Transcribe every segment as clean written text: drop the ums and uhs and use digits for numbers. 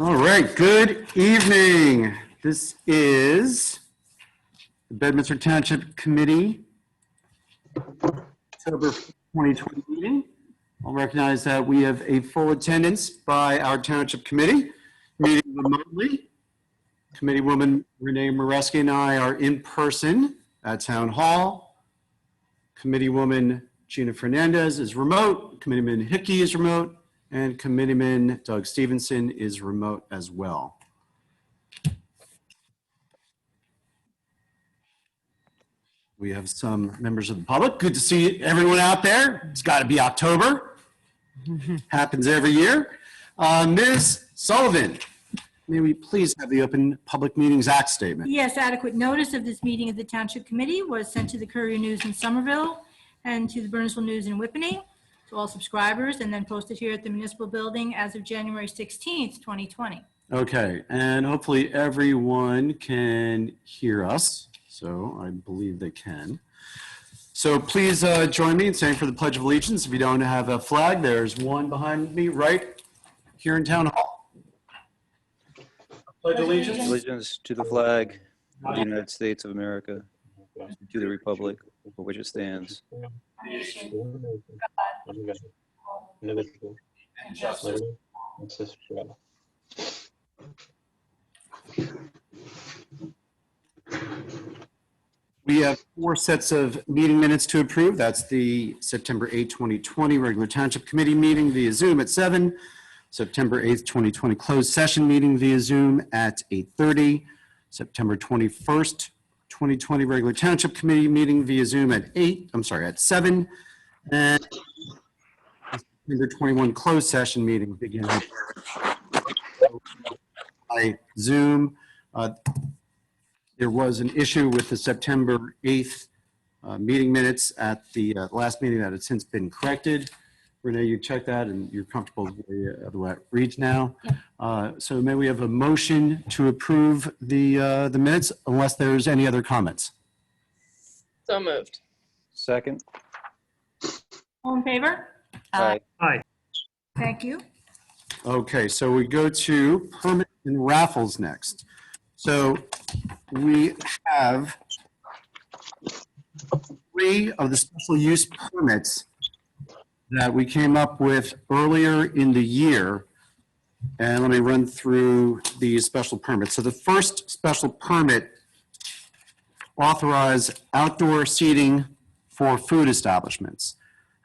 All right, good evening. This is the Bedminster Township Committee October 2020 meeting. I'll recognize that we have a full attendance by our Township Committee, meeting remotely. Committeewoman Renee Moreski and I are in person at Town Hall. Committeewoman Gina Fernandez is remote, Committeeman Hickey is remote, and Committeeman Doug Stevenson is remote as well. We have some members of the public. Good to see everyone out there. It's got to be October. Happens every year. Ms. Sullivan, may we please have the Open Public Meetings Act statement? Yes, adequate notice of this meeting of the Township Committee was sent to the Courier News in Somerville and to the Burnsville News in Whippany, to all subscribers, and then posted here at the Municipal Building as of January 16th, 2020. Okay, and hopefully everyone can hear us. So I believe they can. So please join me in saying for the Pledge of Allegiance. If you don't have a flag, there's one behind me right here in Town Hall. Pledge allegiance. Allegiance to the flag of the United States of America, to the republic for which it stands. We have 4 sets of meeting minutes to approve. That's the September 8, 2020 regular Township Committee meeting via Zoom at 7, September 8th, 2020 closed session meeting via Zoom at 8:30, September 21st, 2020 regular Township Committee meeting via Zoom at 7, and September 21 closed session meeting beginning by Zoom. There was an issue with the September 8th meeting minutes at the last meeting that had since been corrected. Renee, you checked that and you're comfortable with the way it reads now. Yep. So may we have a motion to approve the minutes unless there's any other comments? So moved. Second. All in favor? Aye. Aye. Thank you. Okay, so we go to permit and raffles next. So we have 3 of the special use permits that we came up with earlier in the year. And let me run through these special permits. So the first special permit authorized outdoor seating for food establishments.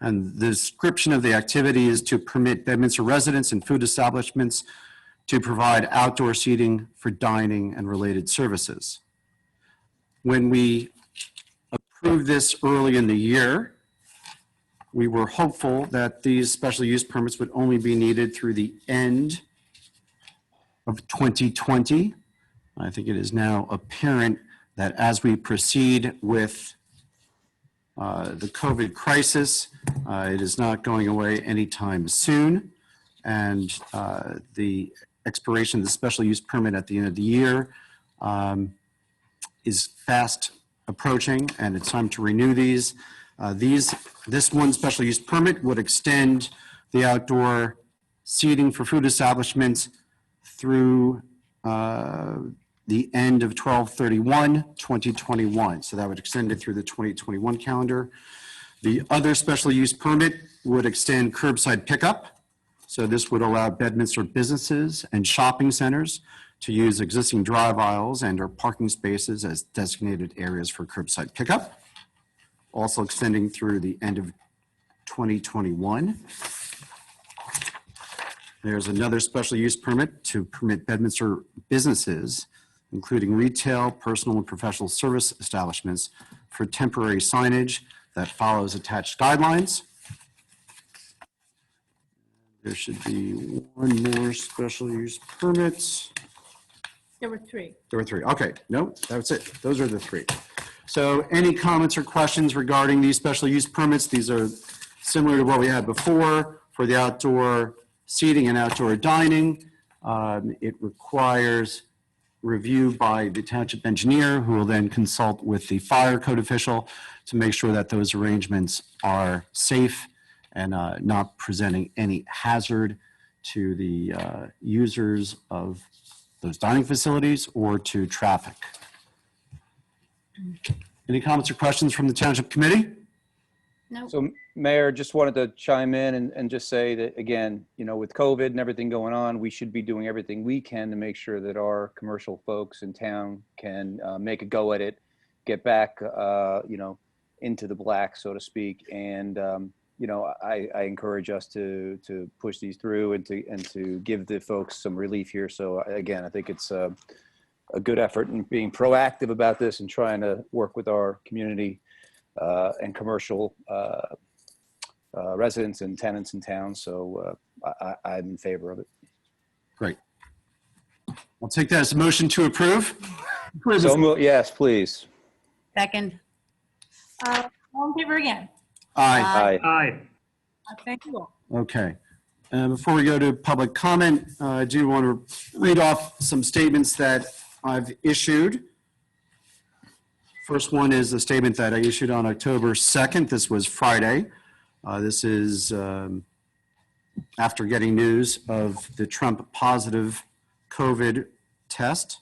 And the description of the activity is to permit Bedminster residents and food establishments to provide outdoor seating for dining and related services. When we approved this early in the year, we were hopeful that these special use permits would only be needed through the end of 2020. I think it is now apparent that as we proceed with the COVID crisis, it is not going away anytime soon. And the expiration of the special use permit at the end of the year is fast approaching, and it's time to renew these. This one special use permit would extend the outdoor seating for food establishments through the end of 12/31/2021. So that would extend it through the 2021 calendar. The other special use permit would extend curbside pickup. So this would allow Bedminster businesses and shopping centers to use existing drive aisles and or parking spaces as designated areas for curbside pickup, also extending through the end of 2021. There's another special use permit to permit Bedminster businesses, including retail, personal, and professional service establishments, for temporary signage that follows attached guidelines. There should be one more special use permit. There were 3. There were 3. Okay, no, that's it. Those are the 3. So any comments or questions regarding these special use permits? These are similar to what we had before for the outdoor seating and outdoor dining. It requires review by the township engineer, who will then consult with the fire code official to make sure that those arrangements are safe and not presenting any hazard to the users of those dining facilities or to traffic. Any comments or questions from the Township Committee? No. So Mayor, just wanted to chime in and just say that, again, with COVID and everything going on, we should be doing everything we can to make sure that our commercial folks in town can make a go at it, get back, into the black, so to speak. And, I encourage us to push these through and to give the folks some relief here. So again, I think it's a good effort in being proactive about this and trying to work with our community and commercial residents and tenants in town. So I'm in favor of it. Great. I'll take that as a motion to approve. Yes, please. Second. All in favor again? Aye. Aye. Thank you all. Okay. Before we go to public comment, I do want to read off some statements that I've issued. First one is a statement that I issued on October 2nd. This was Friday. This is after getting news of the Trump positive COVID test.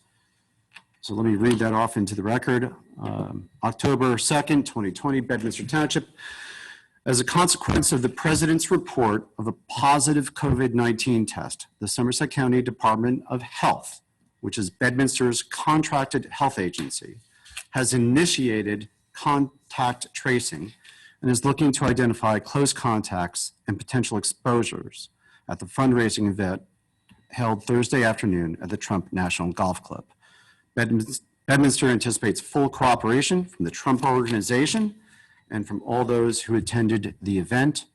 So let me read that off into the record. October 2nd, 2020, Bedminster Township. As a consequence of the President's report of a positive COVID-19 test, the Somerset County Department of Health, which is Bedminster's contracted health agency, has initiated contact tracing and is looking to identify close contacts and potential exposures at the fundraising event held Thursday afternoon at the Trump National Golf Club. Bedminster anticipates full cooperation from the Trump Organization and from all those who attended the event.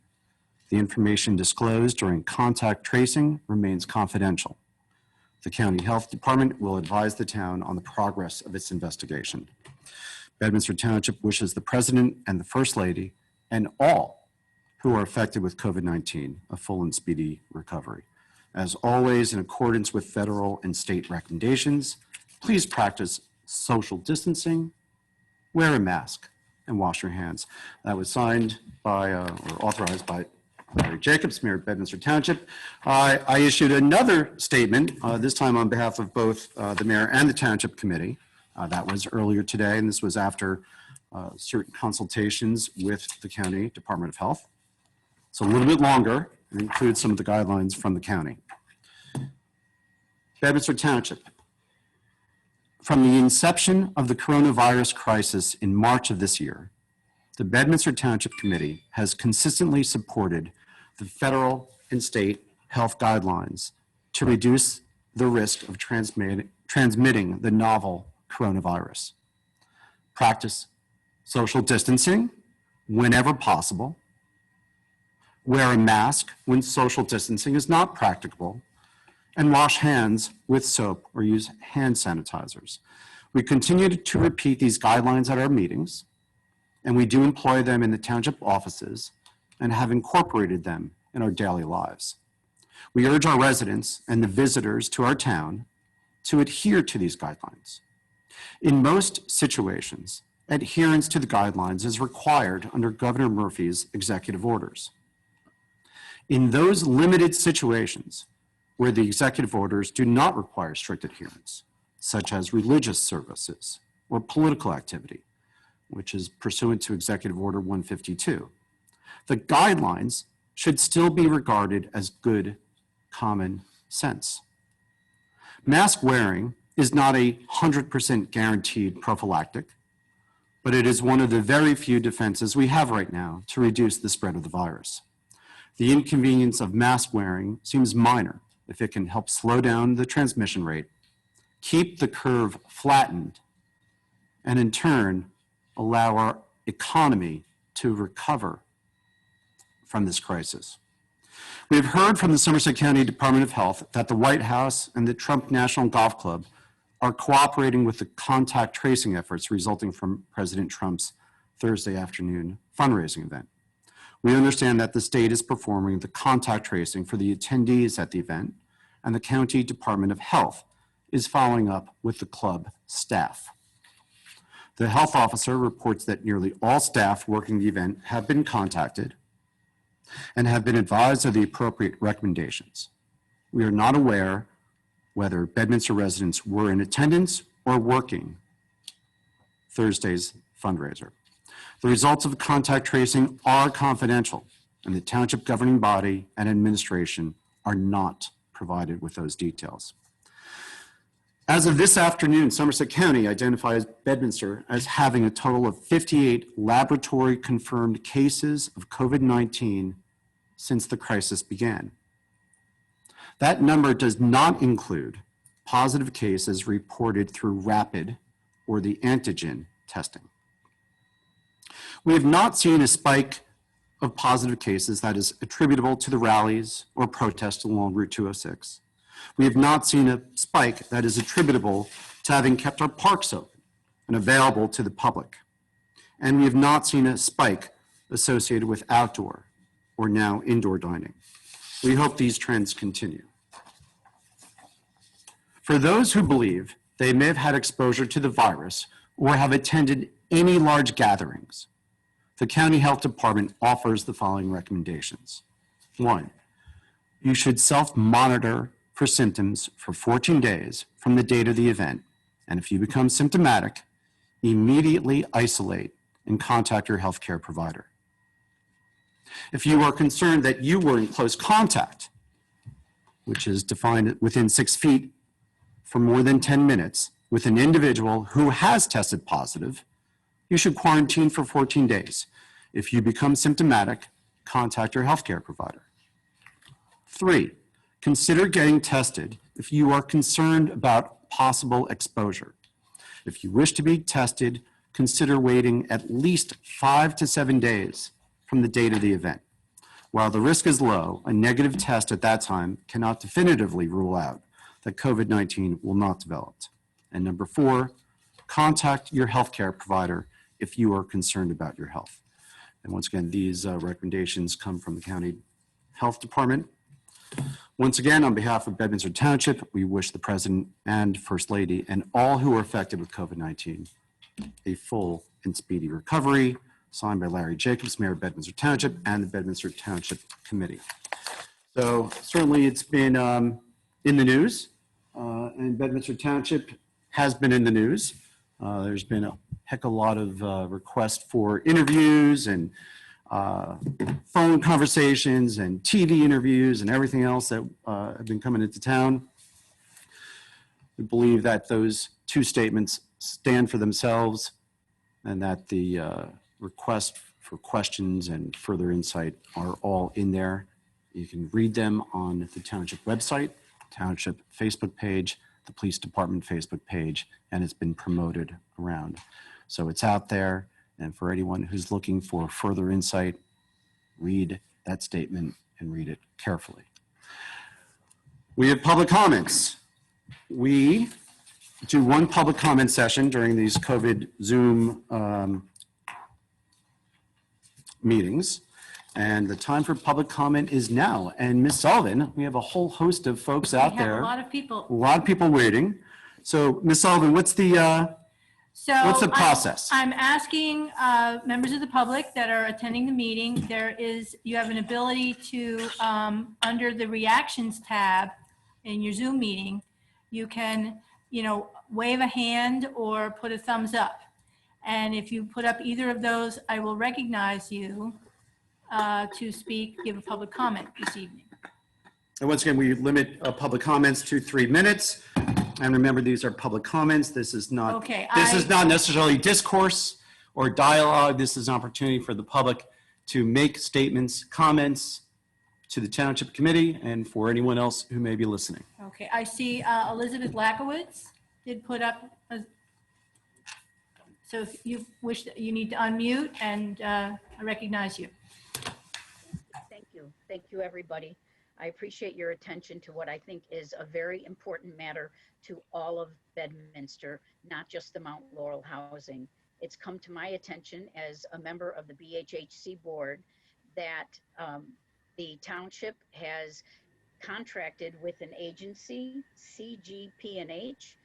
The information disclosed during contact tracing remains confidential. The County Health Department will advise the town on the progress of its investigation. Bedminster Township wishes the President and the First Lady and all who are affected with COVID-19 a full and speedy recovery. As always, in accordance with federal and state recommendations, please practice social distancing, wear a mask, and wash your hands. That was signed by, or authorized by Larry Jacobs, Mayor of Bedminster Township. I issued another statement, this time on behalf of both the Mayor and the Township Committee. That was earlier today, and this was after certain consultations with the County Department of Health. It's a little bit longer and includes some of the guidelines from the county. Bedminster Township. From the inception of the coronavirus crisis in March of this year, the Bedminster Township Committee has consistently supported the federal and state health guidelines to reduce the risk of transmitting the novel coronavirus. Practice social distancing whenever possible. Wear a mask when social distancing is not practicable, and wash hands with soap or use hand sanitizers. We continue to repeat these guidelines at our meetings, and we do employ them in the township offices and have incorporated them in our daily lives. We urge our residents and the visitors to our town to adhere to these guidelines. In most situations, adherence to the guidelines is required under Governor Murphy's executive orders. In those limited situations where the executive orders do not require strict adherence, such as religious services or political activity, which is pursuant to Executive Order 152, the guidelines should still be regarded as good common sense. Mask wearing is not a 100% guaranteed prophylactic, but it is one of the very few defenses we have right now to reduce the spread of the virus. The inconvenience of mask wearing seems minor if it can help slow down the transmission rate, keep the curve flattened, and in turn, allow our economy to recover from this crisis. We have heard from the Somerset County Department of Health that the White House and the Trump National Golf Club are cooperating with the contact tracing efforts resulting from President Trump's Thursday afternoon fundraising event. We understand that the state is performing the contact tracing for the attendees at the event, and the County Department of Health is following up with the club staff. The health officer reports that nearly all staff working the event have been contacted and have been advised of the appropriate recommendations. We are not aware whether Bedminster residents were in attendance or working Thursday's fundraiser. The results of contact tracing are confidential, and the township governing body and administration are not provided with those details. As of this afternoon, Somerset County identifies Bedminster as having a total of 58 laboratory confirmed cases of COVID-19 since the crisis began. That number does not include positive cases reported through rapid or the antigen testing. We have not seen a spike of positive cases that is attributable to the rallies or protests along Route 206. We have not seen a spike that is attributable to having kept our parks open and available to the public. And we have not seen a spike associated with outdoor or now indoor dining. We hope these trends continue. For those who believe they may have had exposure to the virus or have attended any large gatherings, the County Health Department offers the following recommendations. 1, you should self-monitor for symptoms for 14 days from the date of the event, and if you become symptomatic, immediately isolate and contact your healthcare provider. If you are concerned that you were in close contact, which is defined within 6 feet for more than 10 minutes with an individual who has tested positive, you should quarantine for 14 days. If you become symptomatic, contact your healthcare provider. 3, consider getting tested if you are concerned about possible exposure. If you wish to be tested, consider waiting at least 5 to 7 days from the date of the event. While the risk is low, a negative test at that time cannot definitively rule out that COVID-19 will not develop. And number 4, contact your healthcare provider if you are concerned about your health. And once again, these recommendations come from the County Health Department. Once again, on behalf of Bedminster Township, we wish the President and First Lady and all who are affected with COVID-19 a full and speedy recovery. Signed by Larry Jacobs, Mayor of Bedminster Township, and the Bedminster Township Committee. So certainly it's been in the news, and Bedminster Township has been in the news. There's been a heck of a lot of requests for interviews and phone conversations and TV interviews and everything else that have been coming into town. We believe that those 2 statements stand for themselves and that the request for questions and further insight are all in there. You can read them on the Township website, Township Facebook page, the Police Department Facebook page, and it's been promoted around. So it's out there, and for anyone who's looking for further insight, read that statement and read it carefully. We have public comments. We do 1 public comment session during these COVID Zoom meetings, and the time for public comment is now. And Ms. Sullivan, we have a whole host of folks out We have there. a lot of people. A lot of people waiting. So Ms. Sullivan, what's the process? I'm asking members of the public that are attending the meeting, you have an ability to, under the reactions tab in your Zoom meeting, you can, wave a hand or put a thumbs up. And if you put up either of those, I will recognize you to speak, give a public comment this evening. And once again, we limit public comments to 3 minutes. And remember, these are public comments. This is not, Okay, this is not necessarily discourse or dialogue. This is an opportunity for the public to make statements, comments to the Township Committee and for anyone else who may be listening. Okay, I see Elizabeth Lackowitz did put up, so if you wish, you need to unmute, and I recognize you. Thank you. Thank you, everybody. I appreciate your attention to what I think is a very important matter to all of Bedminster, not just the Mount Laurel housing. It's come to my attention as a member of the BHHC board that the township has contracted with an agency, CGP&H,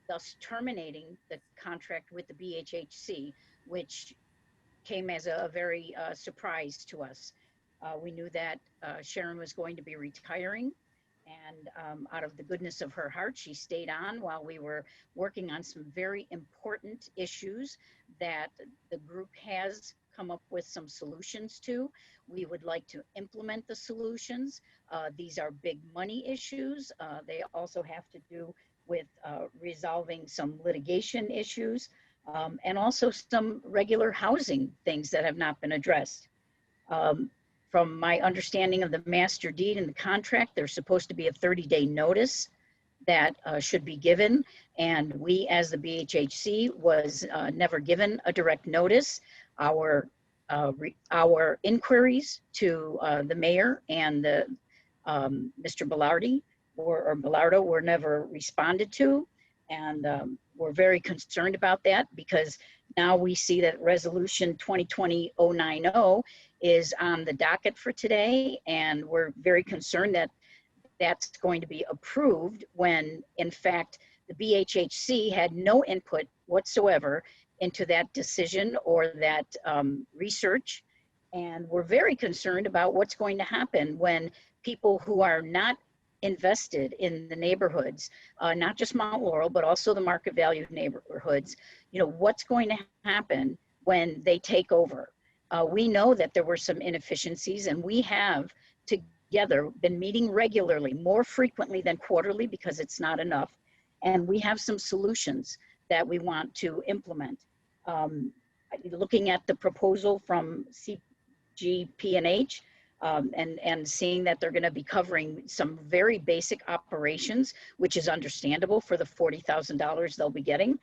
thus terminating the contract with the BHHC, which came as a very surprise to us. We knew that Sharon was going to be retiring, And out of the goodness of her heart, she stayed on while we were working on some very important issues that the group has come up with some solutions to. We would like to implement the solutions. These are big money issues. They also have to do with resolving some litigation issues and also some regular housing things that have not been addressed. From my understanding of the master deed and the contract, there's supposed to be a 30-day notice that should be given. And we, as the BHHC, was never given a direct notice. Our inquiries to the mayor and the Mr. Bellardo were never responded to. And we're very concerned about that because now we see that resolution 2020-090 is on the docket for today. And we're very concerned that that's going to be approved when in fact the BHHC had no input whatsoever into that decision or that research. And we're very concerned about what's going to happen when people who are not invested in the neighborhoods, not just Mount Laurel, but also the market value neighborhoods, what's going to happen when they take over. We know that there were some inefficiencies, and we have together been meeting regularly, more frequently than quarterly because it's not enough. And we have some solutions that we want to implement. Looking at the proposal from CGP&H, and seeing that they're going to be covering some very basic operations, which is understandable for the $40,000 they'll be getting.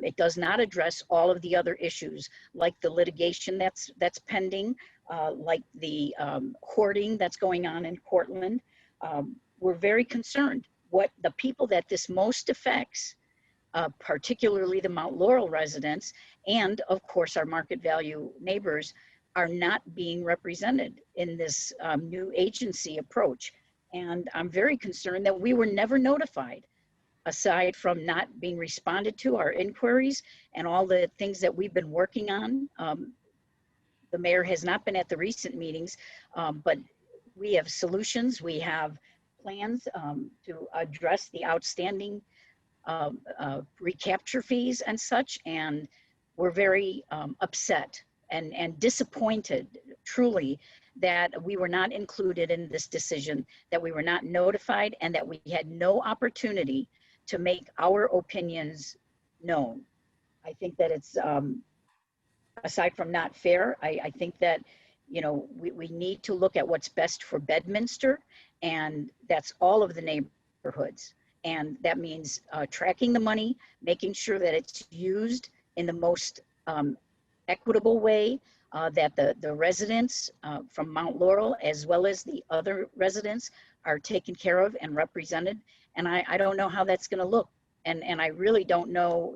It does not address all of the other issues like the litigation that's pending, like the hoarding that's going on in Cortland. We're very concerned what the people that this most affects, particularly the Mount Laurel residents, and of course our market value neighbors, are not being represented in this new agency approach. And I'm very concerned that we were never notified, aside from not being responded to our inquiries and all the things that we've been working on. The mayor has not been at the recent meetings, but we have solutions. We have plans to address the outstanding recapture fees and such. And we're very upset and disappointed, truly, that we were not included in this decision, that we were not notified, and that we had no opportunity to make our opinions known. I think that it's, aside from not fair, I think that, we need to look at what's best for Bedminster, and that's all of the neighborhoods. And that means tracking the money, making sure that it's used in the most equitable way, that the residents from Mount Laurel, as well as the other residents, are taken care of and represented. And I don't know how that's going to look. And I really don't know,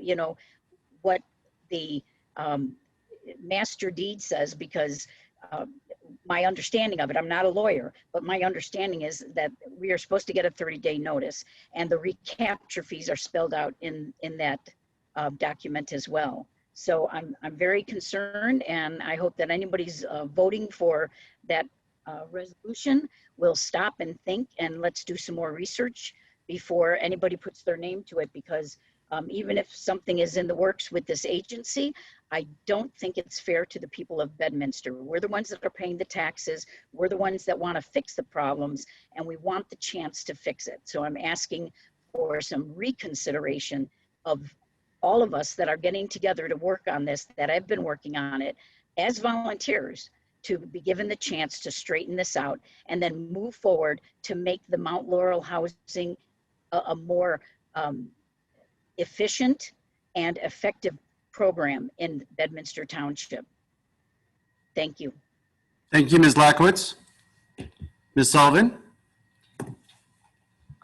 what the master deed says, because my understanding of it, I'm not a lawyer, but my understanding is that we are supposed to get a 30-day notice, and the recapture fees are spelled out in that document as well. So I'm very concerned, and I hope that anybody's voting for that resolution will stop and think, and let's do some more research before anybody puts their name to it, because even if something is in the works with this agency, I don't think it's fair to the people of Bedminster. We're the ones that are paying the taxes. We're the ones that want to fix the problems, and we want the chance to fix it. So I'm asking for some reconsideration of all of us that are getting together to work on this, that have been working on it as volunteers, to be given the chance to straighten this out and then move forward to make the Mount Laurel housing a more efficient and effective program in Bedminster Township. Thank you. Thank you, Ms. Lackowitz. Ms. Sullivan?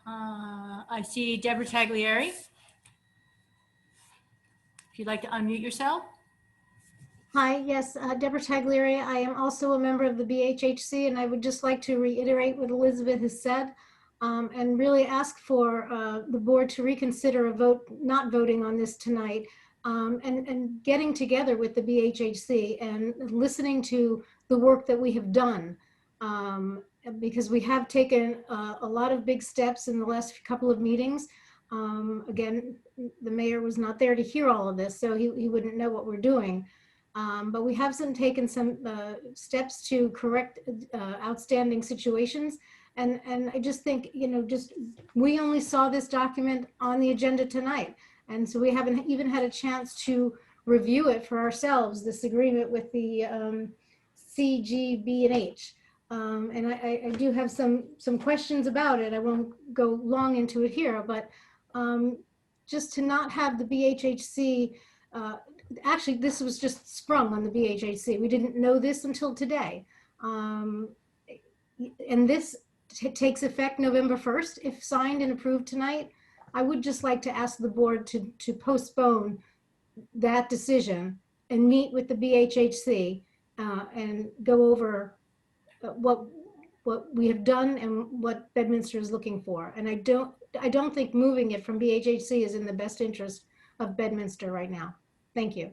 I see Deborah Taglieri. If you'd like to unmute yourself. Hi, yes, Deborah Taglieri. I am also a member of the BHHC, and I would just like to reiterate what Elizabeth has said and really ask for the board to reconsider not voting on this tonight, and getting together with the BHHC and listening to the work that we have done, because we have taken a lot of big steps in the last couple of meetings. Again, the mayor was not there to hear all of this, so he wouldn't know what we're doing. But we have taken some steps to correct outstanding situations. And I just think, we only saw this document on the agenda tonight. And so we haven't even had a chance to review it for ourselves, this agreement with the CGB&H. And I do have some questions about it. I won't go long into it here, but just to not have the BHHC, actually, this was just sprung on the BHHC. We didn't know this until today. And this takes effect November 1st, if signed and approved tonight. I would just like to ask the board to postpone that decision and meet with the BHHC and go over what we have done and what Bedminster is looking for. And I don't think moving it from BHHC is in the best interest of Bedminster right now. Thank you.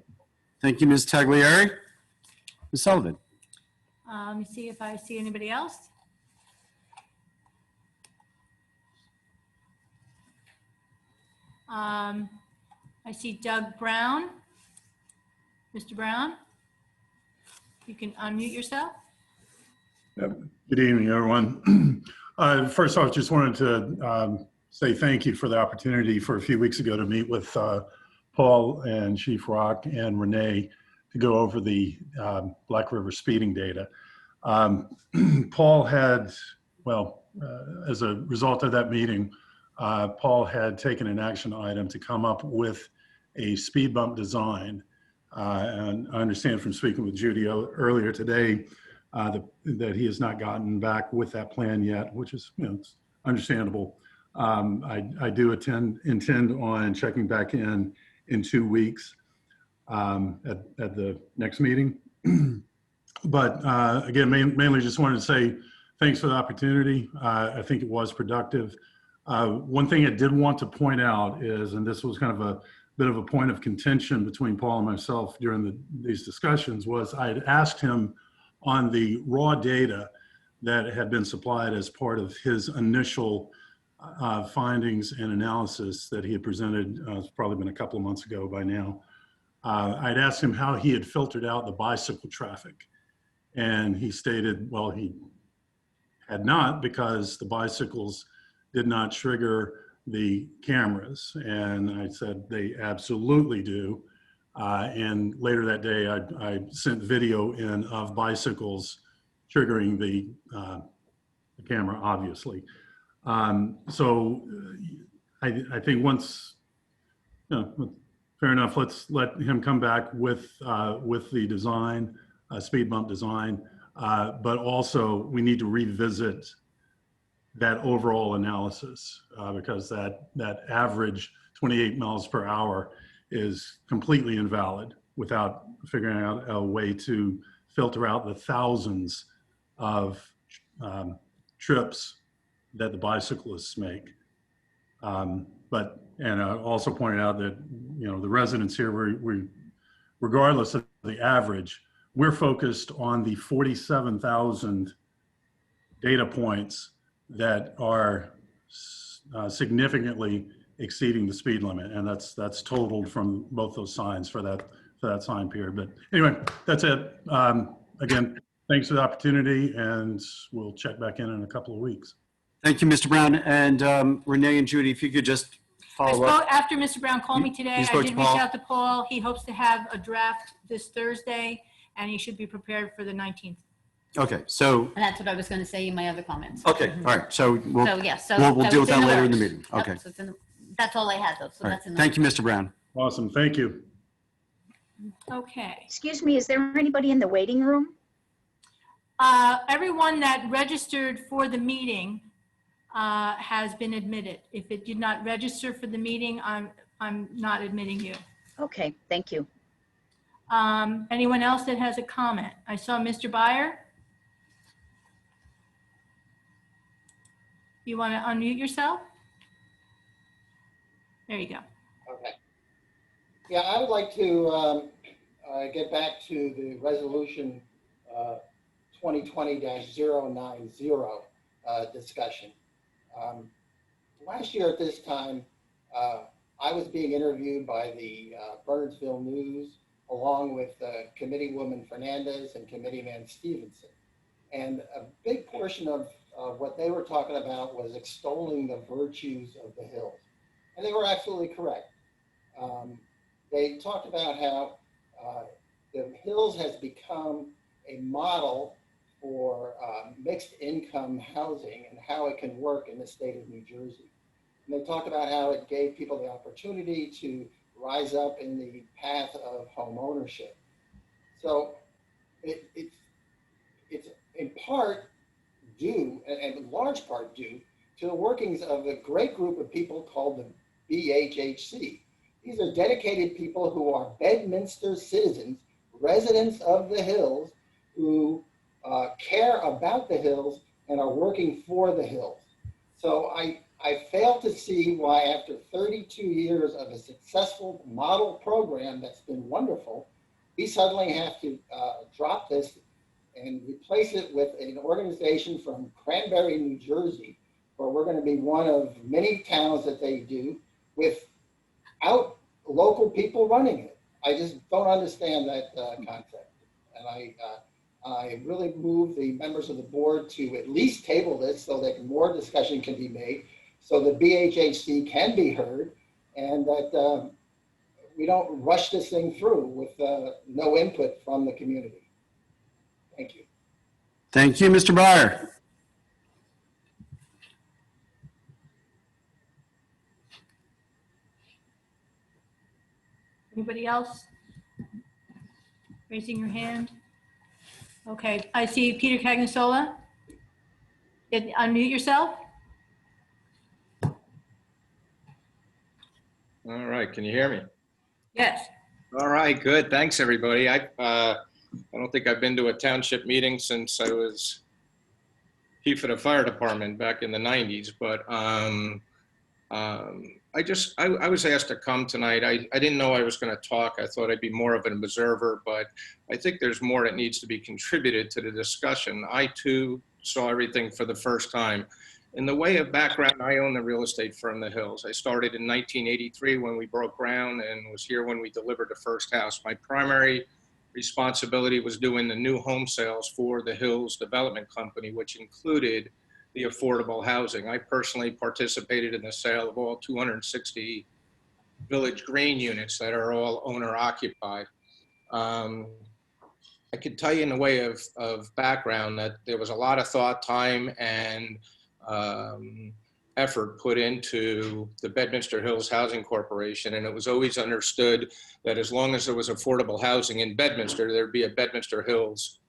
Thank you, Ms. Taglieri. Ms. Sullivan. Let me see if I see anybody else. I see Doug Brown. Mr. Brown, you can unmute yourself. Good evening, everyone. First off, just wanted to say thank you for the opportunity for a few weeks ago to meet with Paul and Chief Rock and Renee to go over the Black River speeding data. Paul had, as a result of that meeting, Paul had taken an action item to come up with a speed bump design. And I understand from speaking with Judy earlier today that he has not gotten back with that plan yet, which is it's understandable. I do intend on checking back in 2 weeks at the next meeting. But again, mainly just wanted to say thanks for the opportunity. I think it was productive. One thing I did want to point out is, and this was kind of a bit of a point of contention between Paul and myself during these discussions, was I had asked him on the raw data that had been supplied as part of his initial findings and analysis that he had presented, it's probably been a couple of months ago by now. I'd asked him how he had filtered out the bicycle traffic. And he stated, well, he had not, because the bicycles did not trigger the cameras. And I said, they absolutely do. And later that day, I sent video in of bicycles triggering the camera, obviously. So I think once, fair enough, let's let him come back with the design, speed bump design, but also we need to revisit that overall analysis because that average 28 miles per hour is completely invalid without figuring out a way to filter out the thousands of trips that the bicyclists make. And I also pointed out that, the residents here, we regardless of the average, we're focused on the 47,000 data points that are significantly exceeding the speed limit. And that's totaled from both those signs for that sign period. But anyway, that's it. Again, thanks for the opportunity, and we'll check back in a couple of weeks. Thank you, Mr. Brown. And Renee and Judy, if you could just I follow up. spoke after Mr. Brown called me today. You I spoke did to reach Paul? out to Paul. He hopes to have a draft this Thursday, and he should be prepared for the 19th. Okay, so, And that's what I was going to say in my other comments. okay, all right. So So, yes. So we'll deal with it's that later in the works. meeting. Yep, Okay. so it's that's all I had, though. So All right. that's in the Thank you, Mr. Brown. Awesome, thank you. Okay. Excuse me, is there anybody in the waiting room? Everyone that registered for the meeting has been admitted. If it did not register for the meeting, I'm not admitting you. Okay, thank you. Anyone else that has a comment? I saw Mr. Byer. You want to unmute yourself? There you go. Okay. Yeah, I would like to get back to the resolution 2020-090 discussion. Last year at this time, I was being interviewed by the Burnsville News along with Committeewoman Fernandez and Committeeman Stevenson. And a big portion of what they were talking about was extolling the virtues of the hills. And they were absolutely correct. They talked about how the hills has become a model for mixed income housing and how it can work in the state of New Jersey. And they talked about how it gave people the opportunity to rise up in the path of home ownership. So it's in part due, and in large part due, to the workings of a great group of people called the BHHC. These are dedicated people who are Bedminster citizens, residents of the hills, who care about the hills and are working for the hills. So I fail to see why, after 32 years of a successful model program that's been wonderful, we suddenly have to drop this and replace it with an organization from Cranberry, New Jersey, where we're going to be one of many towns that they do without local people running it. I just don't understand that concept. And I really move the members of the board to at least table this so that more discussion can be made, so the BHHC can be heard, and that we don't rush this thing through with no input from the community. Thank you. Thank you, Mr. Breyer. Anybody else? Raising your hand. Okay, I see Peter Cagnosola. Unmute yourself. All right, can you hear me? Yes. All right, good. Thanks, everybody. I don't think I've been to a township meeting since I was chief of the fire department back in the 90s, but I was asked to come tonight. I didn't know I was going to talk. I thought I'd be more of an observer, but I think there's more that needs to be contributed to the discussion. I too saw everything for the first time. In the way of background, I own the real estate firm, The Hills. I started in 1983 when we broke ground and was here when we delivered the first house. My primary responsibility was doing the new home sales for The Hills Development Company, which included the affordable housing. I personally participated in the sale of all 260 Village Green units that are all owner occupied. I could tell you in the way of background that there was a lot of thought, time, and effort put into the Bedminster Hills Housing Corporation, and it was always understood that as long as there was affordable housing in Bedminster, there'd be a Bedminster Hills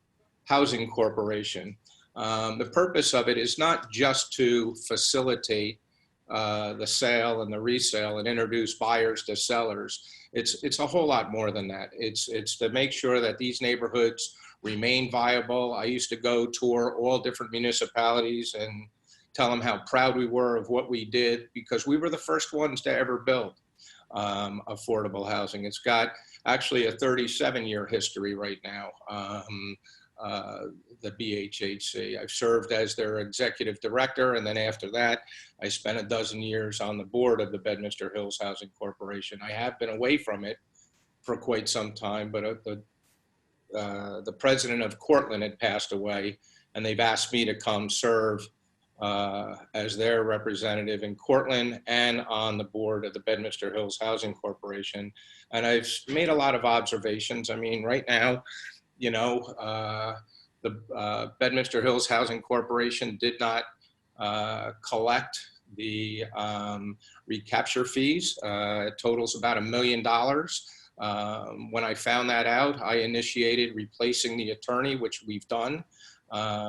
Housing Corporation. The purpose of it is not just to facilitate the sale and the resale and introduce buyers to sellers. It's a whole lot more than that. It's to make sure that these neighborhoods remain viable. I used to go tour all different municipalities and tell them how proud we were of what we did, because we were the first ones to ever build affordable housing. It's got actually a 37-year history right now, the BHHC. I've served as their executive director, and then after that, I spent a dozen years on the board of the Bedminster Hills Housing Corporation. I have been away from it for quite some time, but the president of Cortland had passed away, and they've asked me to come serve as their representative in Cortland and on the board of the Bedminster Hills Housing Corporation. And I've made a lot of observations. I mean, right now, you know, the Bedminster Hills Housing Corporation did not collect the recapture fees. It totals about $1 million. When I found that out, I initiated replacing the attorney, which we've done.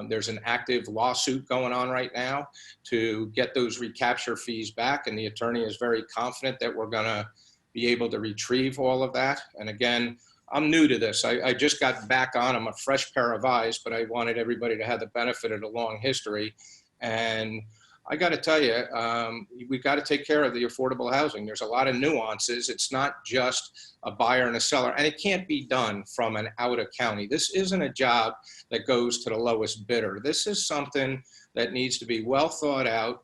There's an active lawsuit going on right now to get those recapture fees back, and the attorney is very confident that we're going to be able to retrieve all of that. And again, I'm new to this. I just got back on. I'm a fresh pair of eyes, but I wanted everybody to have the benefit of the long history. And I got to tell you, we got to take care of the affordable housing. There's a lot of nuances. It's not just a buyer and a seller, and it can't be done from an out of county. This isn't a job that goes to the lowest bidder. This is something that needs to be well thought out.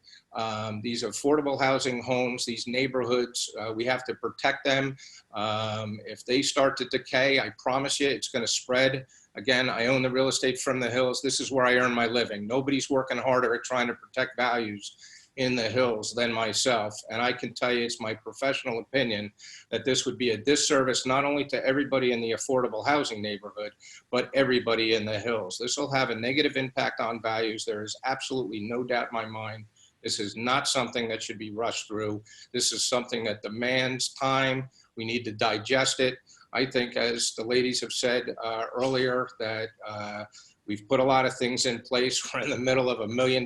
These affordable housing homes, these neighborhoods, we have to protect them. If they start to decay, I promise you it's going to spread. Again, I own the real estate from the hills. This is where I earn my living. Nobody's working harder at trying to protect values in the hills than myself. And I can tell you, it's my professional opinion that this would be a disservice not only to everybody in the affordable housing neighborhood, but everybody in the hills. This will have a negative impact on values. There is absolutely no doubt in my mind. This is not something that should be rushed through. This is something that demands time. We need to digest it. I think, as the ladies have said earlier, that we've put a lot of things in place. We're in the middle of $1 million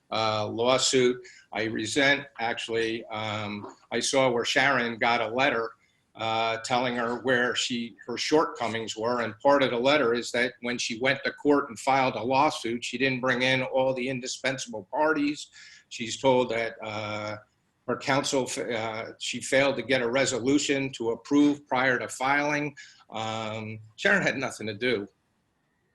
lawsuit. I resent, actually, I saw where Sharon got a letter telling her where her shortcomings were. And part of the letter is that when she went to court and filed a lawsuit, she didn't bring in all the indispensable parties. She's told that her counsel, she failed to get a resolution to approve prior to filing. Sharon had nothing to do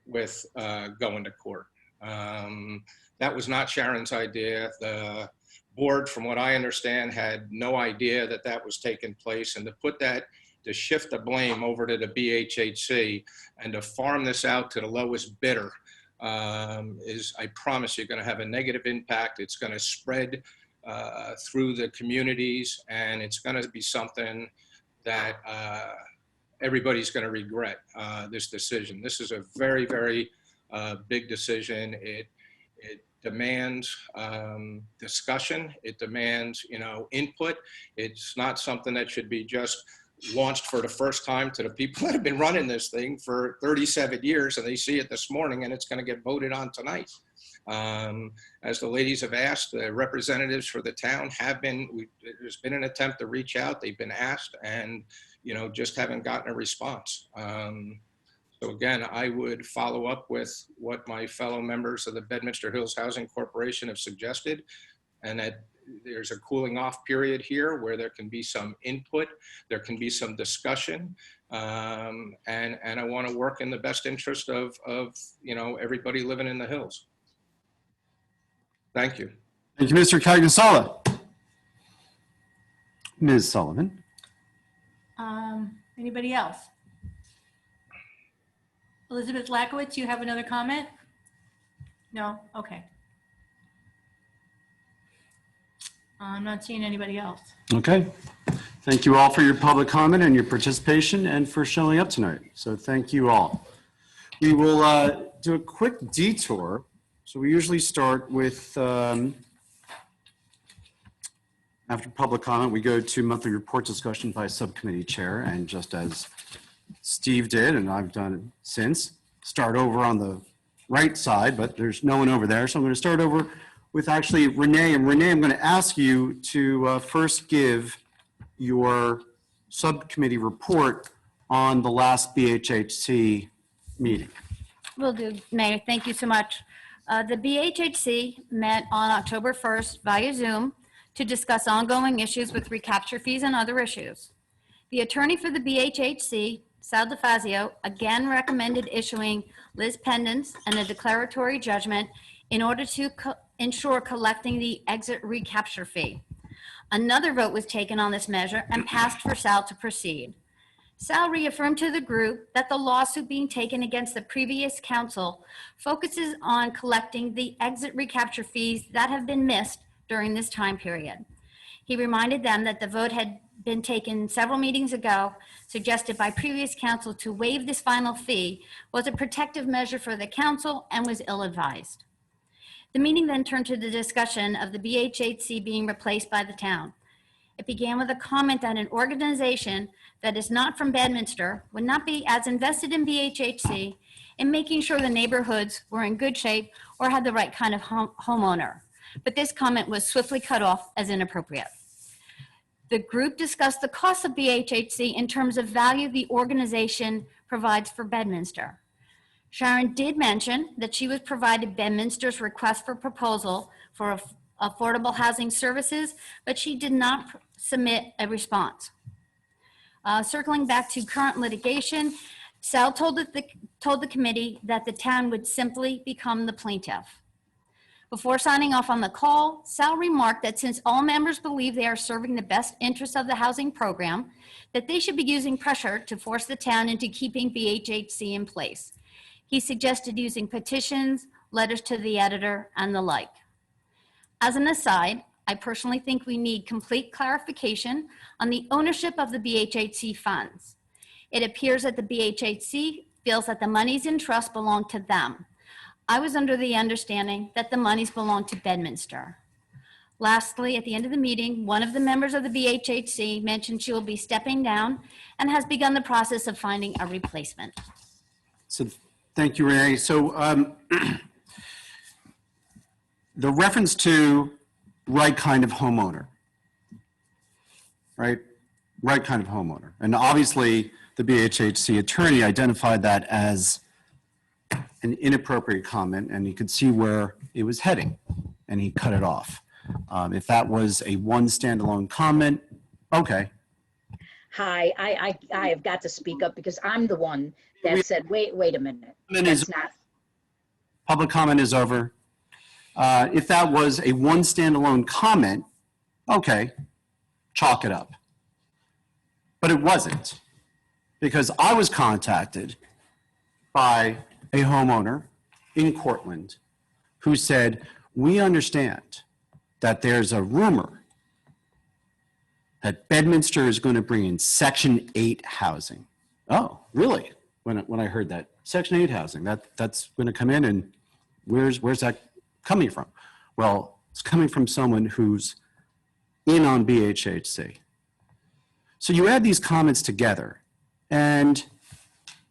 with going to court. That was not Sharon's idea. The board, from what I understand, had no idea that that was taking place, and to shift the blame over to the BHHC and to farm this out to the lowest bidder is, I promise you, going to have a negative impact. It's going to spread through the communities, and it's going to be something that everybody's going to regret this decision. This is a very, very big decision. It demands discussion. It demands, input. It's not something that should be just launched for the first time to the people that have been running this thing for 37 years, and they see it this morning, and it's going to get voted on tonight. As the ladies have asked, the representatives for the town there's been an attempt to reach out. They've been asked and, just haven't gotten a response. So again, I would follow up with what my fellow members of the Bedminster Hills Housing Corporation have suggested, and that there's a cooling off period here where there can be some input, there can be some discussion, and I want to work in the best interest of everybody living in the hills. Thank you. Thank you, Mr. Cagnosala. Ms. Sullivan. Anybody else? Elizabeth Lakowitz, you have another comment? No? Okay. I'm not seeing anybody else. Okay. Thank you all for your public comment and your participation and for showing up tonight. So thank you all. We will do a quick detour. So we usually start with, after public comment, we go to monthly report discussion by subcommittee chair. And just as Steve did, and I've done it since, start over on the right side, but there's no one over there. So I'm going to start over with actually Renee. And Renee, I'm going to ask you to first give your subcommittee report on the last BHHC meeting. Will do, Mayor. Thank you so much. The BHHC met on October 1st via Zoom to discuss ongoing issues with recapture fees and other issues. The attorney for the BHHC, Sal DeFazio, again recommended issuing Liz pendants and a declaratory judgment in order to ensure collecting the exit recapture fee. Another vote was taken on this measure and passed for Sal to proceed. Sal reaffirmed to the group that the lawsuit being taken against the previous council focuses on collecting the exit recapture fees that have been missed during this time period. He reminded them that the vote had been taken several meetings ago, suggested by previous council to waive this final fee was a protective measure for the council and was ill-advised. The meeting then turned to the discussion of the BHHC being replaced by the town. It began with a comment that an organization that is not from Bedminster would not be as invested in BHHC in making sure the neighborhoods were in good shape or had the right kind of homeowner. But this comment was swiftly cut off as inappropriate. The group discussed the cost of BHHC in terms of value the organization provides for Bedminster. Sharon did mention that she was provided Bedminster's request for proposal for affordable housing services, but she did not submit a response. Circling back to current litigation, Sal told the committee that the town would simply become the plaintiff. Before signing off on the call, Sal remarked that since all members believe they are serving the best interests of the housing program, that they should be using pressure to force the town into keeping BHHC in place. He suggested using petitions, letters to the editor, and the like. As an aside, I personally think we need complete clarification on the ownership of the BHHC funds. It appears that the BHHC feels that the monies in trust belong to them. I was under the understanding that the monies belong to Bedminster. Lastly, at the end of the meeting, one of the members of the BHHC mentioned she will be stepping down and has begun the process of finding a replacement. So thank you, Renee. So the reference to right kind of homeowner, right? Right kind of homeowner. And obviously the BHHC attorney identified that as an inappropriate comment, and you could see where it was heading, and he cut it off. If that was a one standalone comment, okay. Hi, I have got to speak up because I'm the one that said, wait a minute. That's not. Public comment is over. If that was a one standalone comment, okay, chalk it up. But it wasn't, because I was contacted by a homeowner in Cortland who said, we understand that there's a rumor that Bedminster is going to bring in Section 8 housing. Oh, really? When I heard that, Section 8 housing, that's going to come in, and where's that coming from? Well, it's coming from someone who's in on BHHC. So you add these comments together, and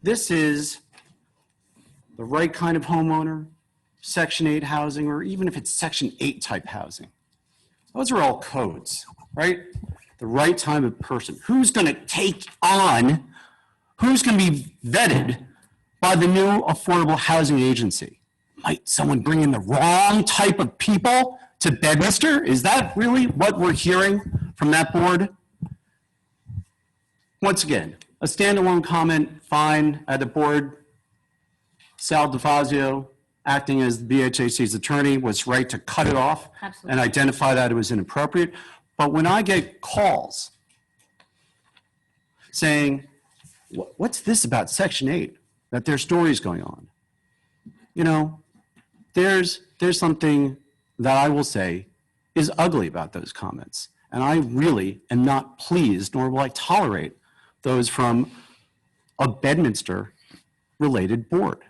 this is the right kind of homeowner, Section 8 housing, or even if it's Section 8 type housing. Those are all codes, right? The right type of person. Who's going to take on, who's going to be vetted by the new Affordable Housing Agency? Might someone bring in the wrong type of people to Bedminster? Is that really what we're hearing from that board? Once again, a standalone comment, fine, at the board. Sal DeFazio, acting as the BHAC's attorney, was right to cut it off. Absolutely. And identify that it was inappropriate. But when I get calls saying, what's this about Section 8, that there's stories going on? You know, there's something that I will say is ugly about those comments. And I really am not pleased, nor will I tolerate those from a Bedminster-related board.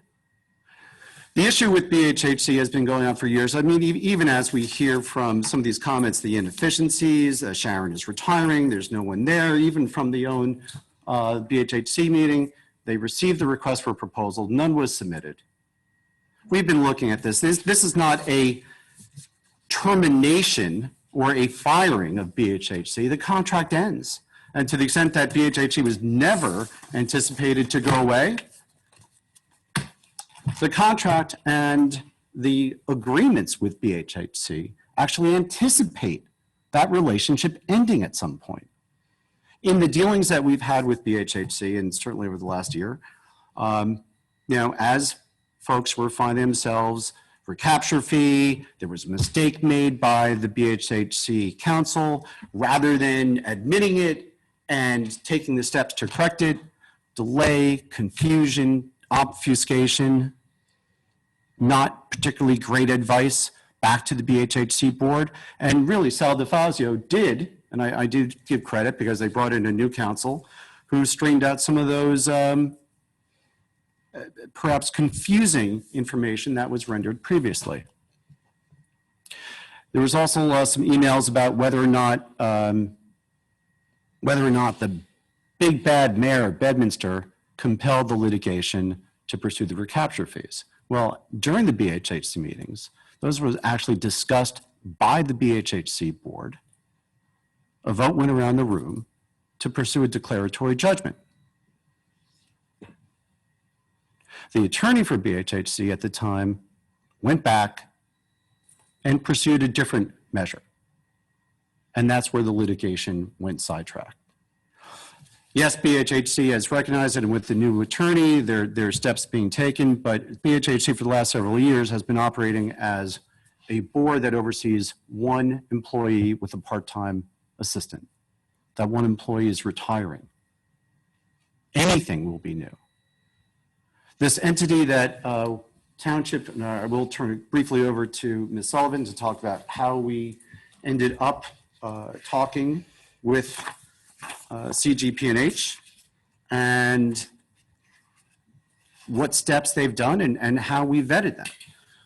The issue with BHHC has been going on for years. I mean, even as we hear from some of these comments, the inefficiencies, Sharon is retiring, there's no one there, even from the own BHHC meeting, they received the request for a proposal, none was submitted. We've been looking at this. This is not a termination or a firing of BHHC. The contract ends. And to the extent that BHHC was never anticipated to go away, the contract and the agreements with BHHC actually anticipate that relationship ending at some point. In the dealings that we've had with BHHC, and certainly over the last year, you know, as folks were finding themselves recapture fee, there was a mistake made by the BHHC council, rather than admitting it and taking the steps to correct it, delay, confusion, obfuscation, not particularly great advice back to the BHHC board. And really, Sal DeFazio did, and I do give credit because they brought in a new council who straightened out some of those perhaps confusing information that was rendered previously. There was also some emails about whether or not the big bad mayor of Bedminster compelled the litigation to pursue the recapture fees. Well, during the BHHC meetings, those were actually discussed by the BHHC board. A vote went around the room to pursue a declaratory judgment. The attorney for BHHC at the time went back and pursued a different measure. And that's where the litigation went sidetracked. Yes, BHHC has recognized it, and with the new attorney, there are steps being taken, but BHHC for the last several years has been operating as a board that oversees one employee with a part-time assistant. That one employee is retiring. Anything will be new. This entity that Township, and I will turn it briefly over to Ms. Sullivan to talk about how we ended up talking with CGP&H and what steps they've done and how we vetted them.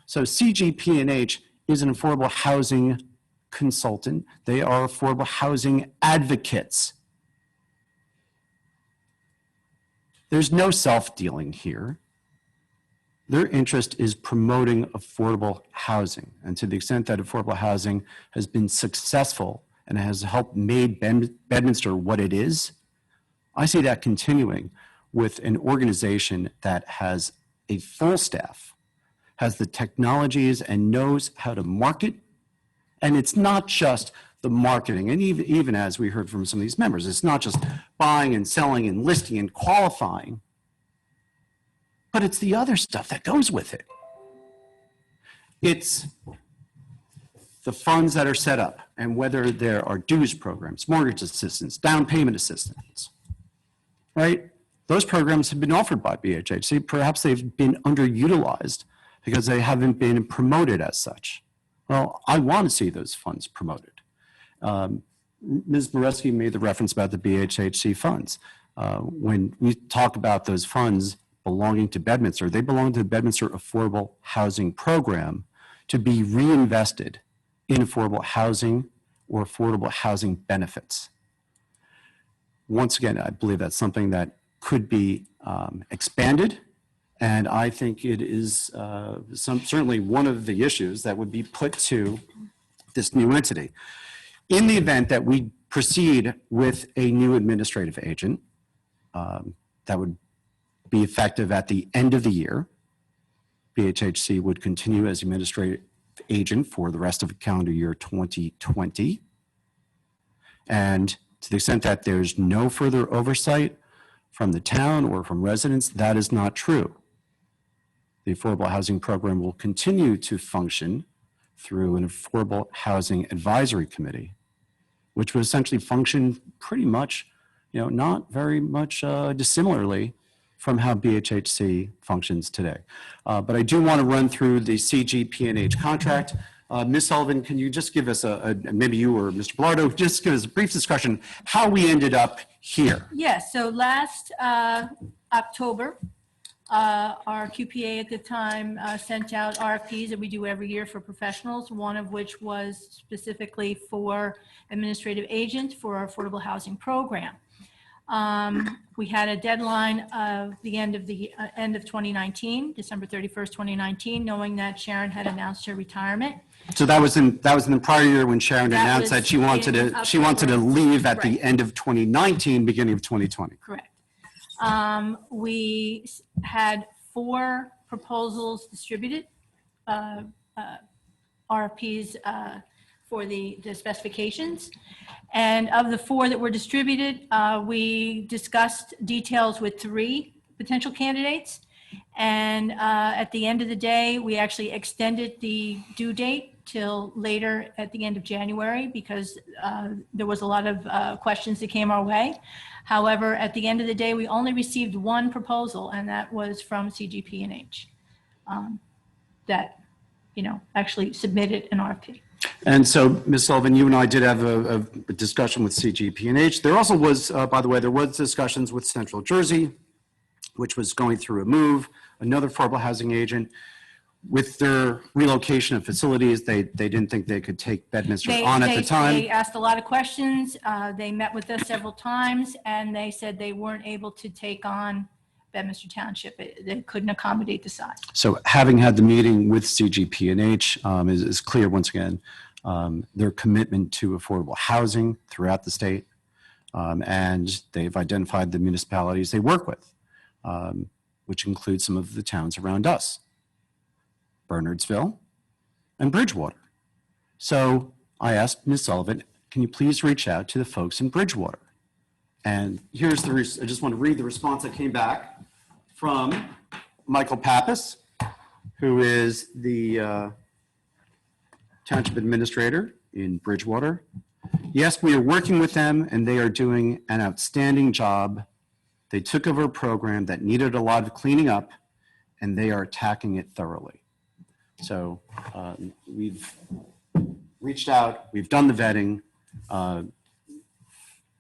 So CGP&H is an affordable housing consultant. They are affordable housing advocates. There's no self-dealing here. Their interest is promoting affordable housing. And to the extent that affordable housing has been successful and has helped made Bedminster what it is, I see that continuing with an organization that has a full staff, has the technologies and knows how to market. And it's not just the marketing. And even as we heard from some of these members, it's not just buying and selling and listing and qualifying, but it's the other stuff that goes with it. It's the funds that are set up and whether there are dues programs, mortgage assistance, down payment assistance, right? Those programs have been offered by BHHC. Perhaps they've been underutilized because they haven't been promoted as such. Well, I want to see those funds promoted. Ms. Moreski made the reference about the BHHC funds. When we talk about those funds belonging to Bedminster, they belong to the Bedminster Affordable Housing Program to be reinvested in affordable housing or affordable housing benefits. Once again, I believe that's something that could be expanded, and I think it is certainly one of the issues that would be put to this new entity. In the event that we proceed with a new administrative agent, that would be effective at the end of the year, BHHC would continue as administrative agent for the rest of the calendar year 2020. And to the extent that there's no further oversight from the town or from residents, that is not true. The Affordable Housing Program will continue to function through an Affordable Housing Advisory Committee, which would essentially function pretty much, not very much dissimilarly from how BHHC functions today. But I do want to run through the CGP&H contract. Ms. Sullivan, can you just give us maybe you or Mr. Bilardo, just give us a brief discussion how we ended up here? Yes, so last October, our QPA at the time sent out RFPs that we do every year for professionals, one of which was specifically for administrative agent for our affordable housing program. We had a deadline of the end of 2019, December 31st, 2019, knowing that Sharon had announced her retirement. So that was in the prior year when Sharon announced that she wanted to leave at the end of 2019, beginning of 2020. Correct. We had 4 proposals distributed, RFPs for the specifications. And of the 4 that were distributed, we discussed details with 3 potential candidates. And at the end of the day, we actually extended the due date till later at the end of January because there was a lot of questions that came our way. However, at the end of the day, we only received 1 proposal, and that was from CGP&H that, actually submitted an RFP. And so, Ms. Sullivan, you and I did have a discussion with CGP&H. There also was, by the way, there was discussions with Central Jersey, which was going through a move, another affordable housing agent. With their relocation of facilities, they didn't think they could take Bedminster on at the time. They asked a lot of questions. They met with us several times, and they said they weren't able to take on Bedminster Township. They couldn't accommodate the size. So having had the meeting with CGP&H is clear once again, their commitment to affordable housing throughout the state. And they've identified the municipalities they work with, which include some of the towns around us, Bernardsville and Bridgewater. So I asked Ms. Sullivan, can you please reach out to the folks in Bridgewater? And here's I just want to read the response that came back from Michael Pappas, who is the Township Administrator in Bridgewater. Yes, we are working with them and they are doing an outstanding job. They took over a program that needed a lot of cleaning up and they are attacking it thoroughly. So we've reached out, we've done the vetting,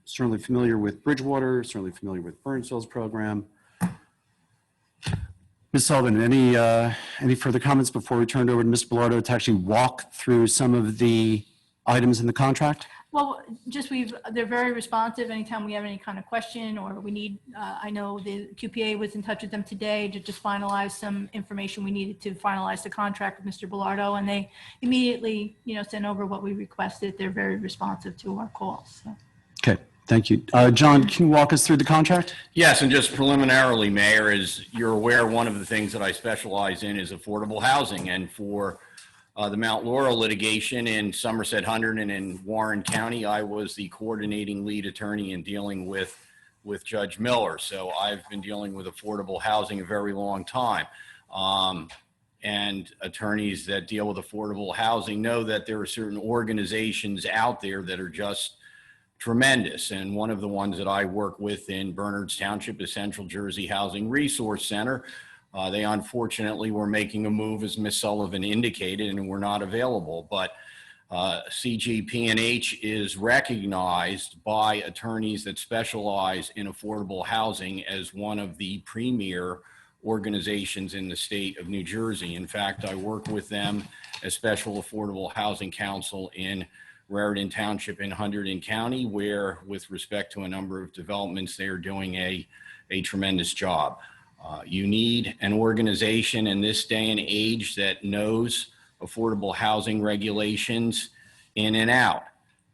certainly familiar with Bridgewater, certainly familiar with Burnsville's program. Ms. Sullivan, any further comments before we turn it over to Ms. Bellardo to actually walk through some of the items in the contract? Well, just they're very responsive anytime we have any kind of question or we need, I know the QPA was in touch with them today to just finalize some information we needed to finalize the contract with Mr. Bellardo, and they immediately, sent over what we requested. They're very responsive to our calls. So. Okay, thank you. John, can you walk us through the contract? Yes, and just preliminarily, Mayor, as you're aware, one of the things that I specialize in is affordable housing. And for the Mount Laurel litigation in Somerset Hundred and in Warren County, I was the coordinating lead attorney in dealing with Judge Miller. So I've been dealing with affordable housing a very long time. And attorneys that deal with affordable housing know that there are certain organizations out there that are just tremendous. And one of the ones that I work with in Bernards Township is Central Jersey Housing Resource Center. They unfortunately were making a move, as Ms. Sullivan indicated, and were not available. But CGP&H is recognized by attorneys that specialize in affordable housing as one of the premier organizations in the state of New Jersey. In fact, I work with them as Special Affordable Housing Counsel in Raritan Township in Hunterdon County, where, with respect to a number of developments, they are doing a tremendous job. You need an organization in this day and age that knows affordable housing regulations in and out,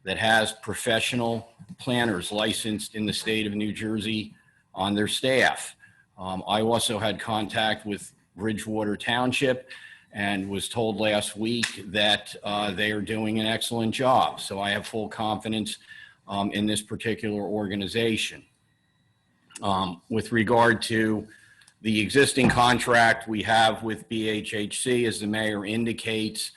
that has professional planners licensed in the state of New Jersey on their staff. I also had contact with Bridgewater Township and was told last week that they are doing an excellent job. So I have full confidence in this particular organization. With regard to the existing contract we have with BHHC, as the mayor indicates,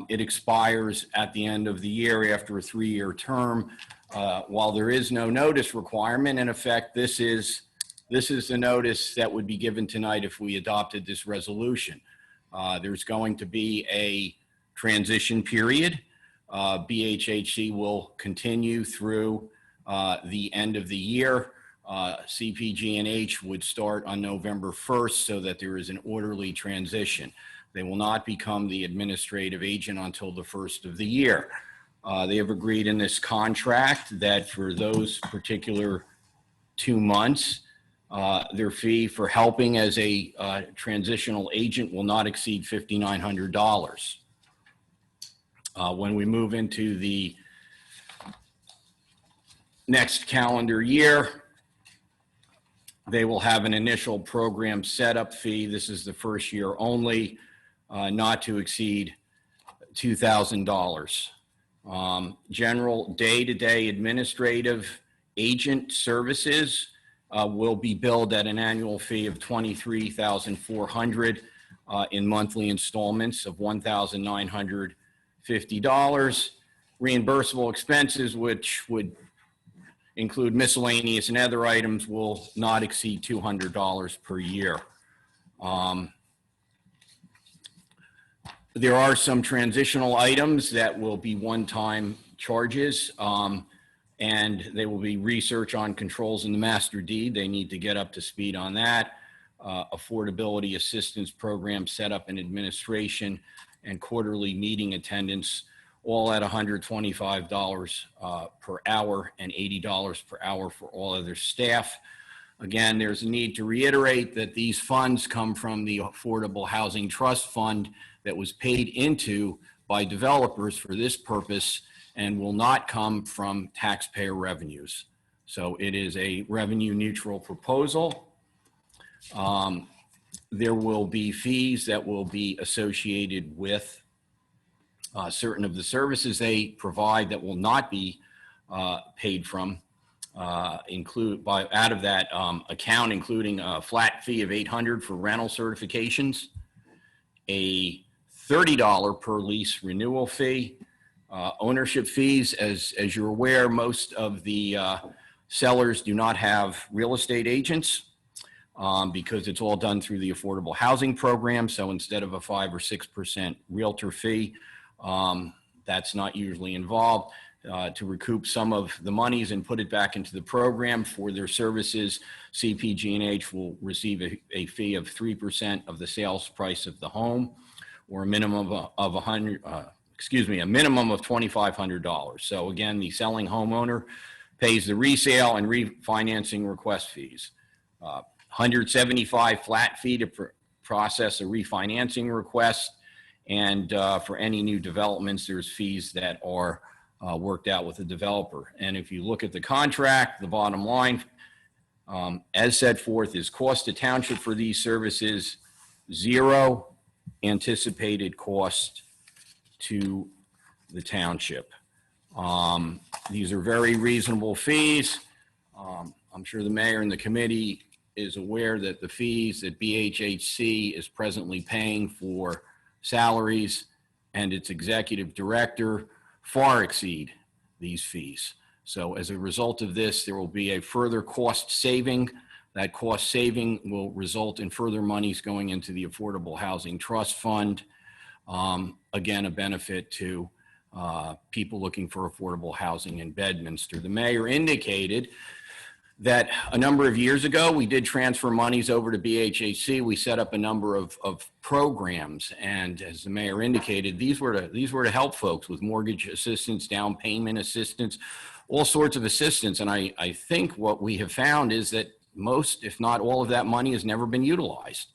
it expires at the end of the year after a 3-year term. While there is no notice requirement, in effect, this is the notice that would be given tonight if we adopted this resolution. There's going to be a transition period. BHHC will continue through the end of the year. CPG&H would start on November 1st so that there is an orderly transition. They will not become the administrative agent until the first of the year. They have agreed in this contract that for those particular 2 months, their fee for helping as a transitional agent will not exceed $5,900. When we move into the next calendar year, they will have an initial program setup fee. This is the first year only, not to exceed $2,000. General day-to-day administrative agent services will be billed at an annual fee of $23,400 in monthly installments of $1,950. Reimbursable expenses, which would include miscellaneous and other items, will not exceed $200 per year. There are some transitional items that will be one-time charges, and they will be research on controls in the master deed. They need to get up to speed on that. Affordability assistance program setup and administration, and quarterly meeting attendance, all at $125 per hour and $80 per hour for all other staff. Again, there's a need to reiterate that these funds come from the Affordable Housing Trust Fund that was paid into by developers for this purpose and will not come from taxpayer revenues. So it is a revenue neutral proposal. There will be fees that will be associated with certain of the services they provide that will not be paid from out of that account, including a flat fee of $800 for rental certifications, a $30 per lease renewal fee, ownership fees. As you're aware, most of the sellers do not have real estate agents because it's all done through the affordable housing program. So instead of a 5 or 6% realtor fee, that's not usually involved. To recoup some of the monies and put it back into the program for their services, CPG&H will receive a fee of 3% of the sales price of the home, or a minimum of a minimum of $2,500. So again, the selling homeowner pays the resale and refinancing request fees. 175 flat fee to process a refinancing request, and for any new developments, there's fees that are worked out with the developer. And if you look at the contract, the bottom line, as set forth, is cost to township for these services, zero anticipated cost to the township. These are very reasonable fees. I'm sure the mayor and the committee is aware that the fees that BHHC is presently paying for salaries and its executive director far exceed these fees. So as a result of this, there will be a further cost saving. That cost saving will result in further monies going into the Affordable Housing Trust Fund. Again, a benefit to people looking for affordable housing in Bedminster. The mayor indicated that a number of years ago, we did transfer monies over to BHHC. We set up a number of programs. And as the mayor indicated, these were to help folks with mortgage assistance, down payment assistance, all sorts of assistance. And I think what we have found is that most, if not all of that money has never been utilized.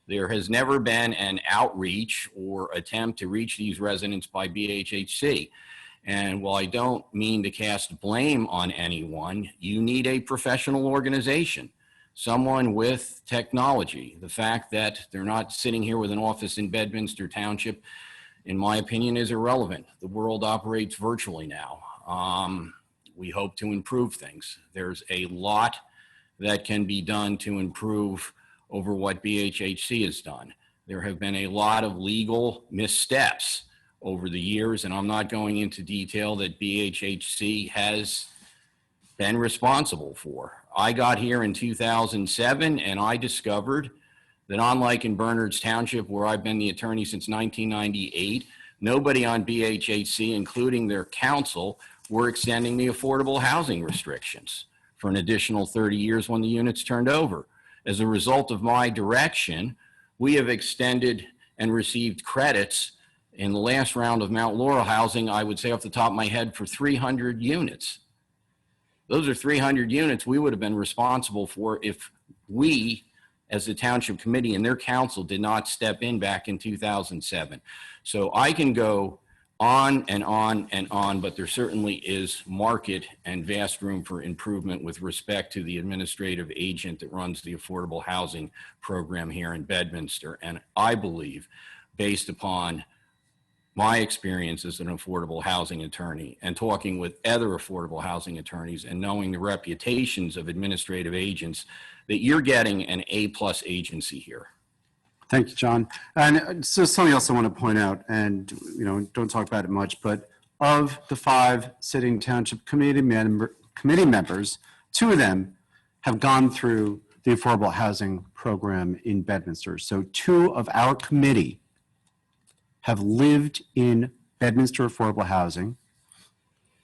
There has never been an outreach or attempt to reach these residents by BHHC. And while I don't mean to cast blame on anyone, you need a professional organization, someone with technology. The fact that they're not sitting here with an office in Bedminster Township, in my opinion, is irrelevant. The world operates virtually now. We hope to improve things. There's a lot that can be done to improve over what BHHC has done. There have been a lot of legal missteps over the years, and I'm not going into detail, that BHHC has been responsible for. I got here in 2007, and I discovered that unlike in Bernards Township, where I've been the attorney since 1998, nobody on BHHC, including their counsel, were extending the affordable housing restrictions for an additional 30 years when the units turned over. As a result of my direction, we have extended and received credits in the last round of Mount Laurel housing, I would say off the top of my head, for 300 units. Those are 300 units we would have been responsible for if we, as the Township Committee and their council, did not step in back in 2007. So I can go on and on and on, but there certainly is market and vast room for improvement with respect to the administrative agent that runs the affordable housing program here in Bedminster. And I believe, based upon my experience as an affordable housing attorney and talking with other affordable housing attorneys and knowing the reputations of administrative agents, that you're getting an A+ agency here. Thank you, John. And so something else I want to point out, and don't talk about it much, but of the 5 sitting Township Committee members, 2 of them have gone through the affordable housing program in Bedminster. So 2 of our committee have lived in Bedminster affordable housing,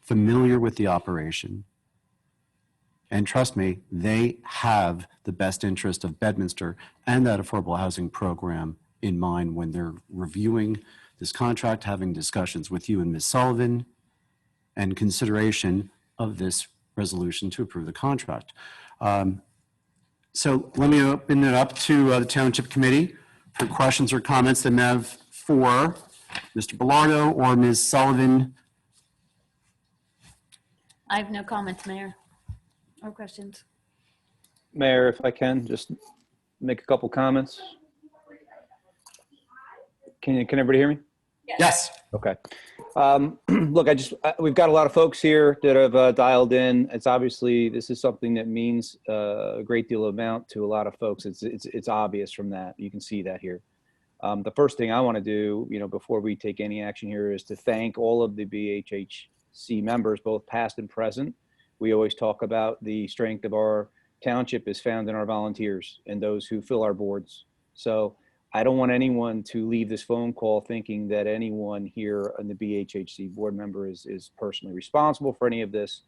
familiar with the operation, and trust me, they have the best interest of Bedminster and that affordable housing program in mind when they're reviewing this contract, having discussions with you and Ms. Sullivan, and consideration of this resolution to approve the contract. So let me open it up to the Township Committee for questions or comments they may have for Mr. Belardo or Ms. Sullivan. I have no comments, Mayor, or questions. Mayor, if I can just make a couple comments. Can everybody hear me? Yes. Okay. Look, we've got a lot of folks here that have dialed in. It's obviously, this is something that means a great deal of amount to a lot of folks. It's obvious from that. You can see that here. The first thing I want to do, before we take any action here, is to thank all of the BHHC members, both past and present. We always talk about the strength of our township is found in our volunteers and those who fill our boards. So I don't want anyone to leave this phone call thinking that anyone here on the BHHC board member is personally responsible for any of this.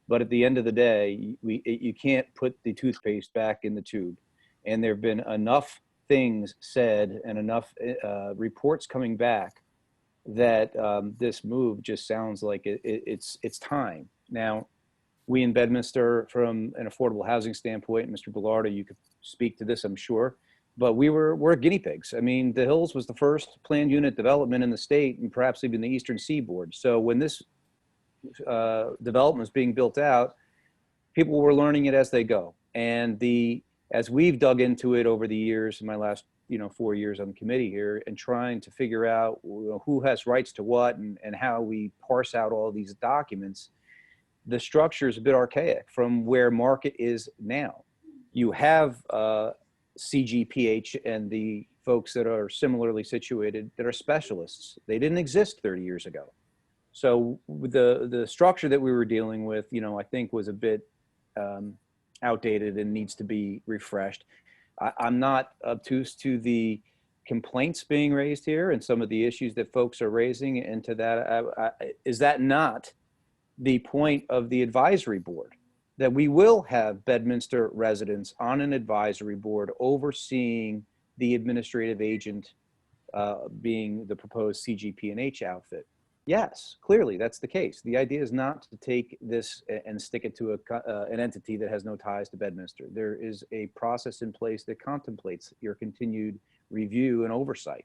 But at the end of the day, you can't put the toothpaste back in the tube. And there have been enough things said and enough reports coming back that this move just sounds like it's time. Now, we in Bedminster, from an affordable housing standpoint, Mr. Bellardo, you could speak to this, I'm sure, but we're guinea pigs. I mean, the Hills was the first planned unit development in the state and perhaps even the Eastern Seaboard. So when this development was being built out, people were learning it as they go. And as we've dug into it over the years, in my last 4 years on the committee here, and trying to figure out who has rights to what and how we parse out all these documents, the structure is a bit archaic from where market is now. You have CGPH and the folks that are similarly situated that are specialists. They didn't exist 30 years ago. So the structure that we were dealing with, I think was a bit outdated and needs to be refreshed. I'm not obtuse to the complaints being raised here and some of the issues that folks are raising. And to that, is that not the point of the advisory board, that we will have Bedminster residents on an advisory board overseeing the administrative agent being the proposed CGP&H outfit? Yes, clearly that's the case. The idea is not to take this and stick it to an entity that has no ties to Bedminster. There is a process in place that contemplates your continued review and oversight.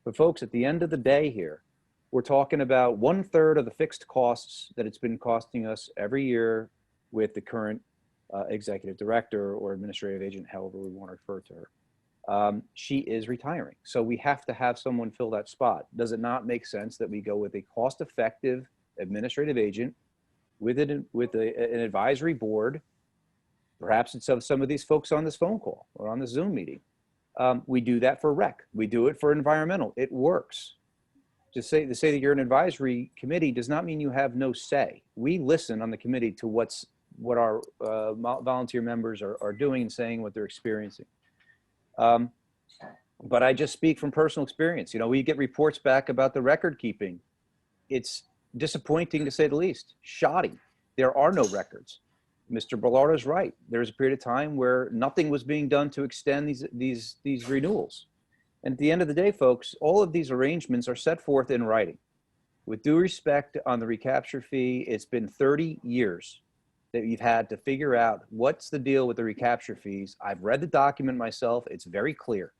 But folks, at the end of the day here, we're talking about 1/3 of the fixed costs that it's been costing us every year with the current executive director or administrative agent, however we want to refer to her. She is retiring. So we have to have someone fill that spot. Does it not make sense that we go with a cost-effective administrative agent with an advisory board? Perhaps it's of some of these folks on this phone call or on this Zoom meeting. We do that for rec. We do it for environmental. It works. To say that you're an advisory committee does not mean you have no say. We listen on the committee to what our volunteer members are doing and saying, what they're experiencing. But I just speak from personal experience. We get reports back about the record keeping. It's disappointing to say the least. Shoddy. There are no records. Mr. Bellardo's right. There was a period of time where nothing was being done to extend these renewals. And at the end of the day, folks, all of these arrangements are set forth in writing. With due respect on the recapture fee, it's been 30 years that you've had to figure out what's the deal with the recapture fees. I've read the document myself. It's very clear.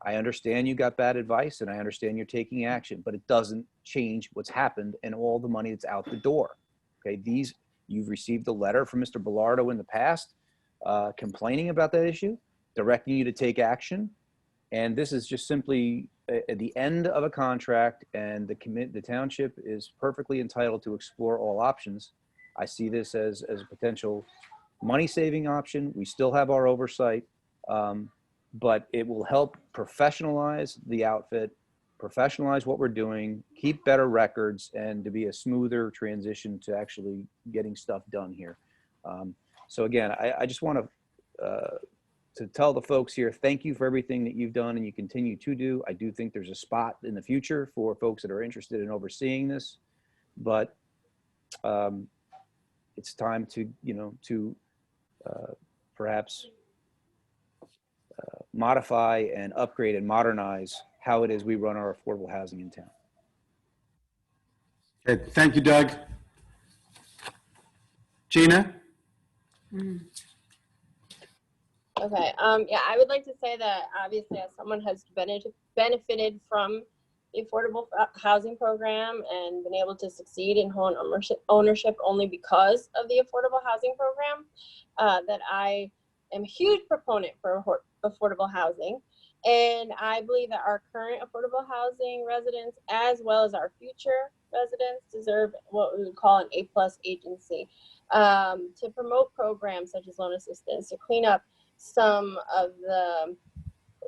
I understand you got bad advice and I understand you're taking action, but it doesn't change what's happened and all the money that's out the door. Okay, you've received a letter from Mr. Bellardo in the past complaining about that issue, directing you to take action. And this is just simply at the end of a contract, and the township is perfectly entitled to explore all options. I see this as a potential money-saving option. We still have our oversight, but it will help professionalize the outfit, professionalize what we're doing, keep better records, and to be a smoother transition to actually getting stuff done here. So again, I just want to tell the folks here, thank you for everything that you've done and you continue to do. I do think there's a spot in the future for folks that are interested in overseeing this, but it's time to, perhaps modify and upgrade and modernize how it is we run our affordable housing in town. Okay, thank you, Doug. Gina? Okay. Yeah, I would like to say that obviously, as someone has benefited from the affordable housing program and been able to succeed in home ownership only because of the affordable housing program, that I am a huge proponent for affordable housing. And I believe that our current affordable housing residents, as well as our future residents, deserve what we would call an A+ agency, to promote programs such as loan assistance, to clean up some of the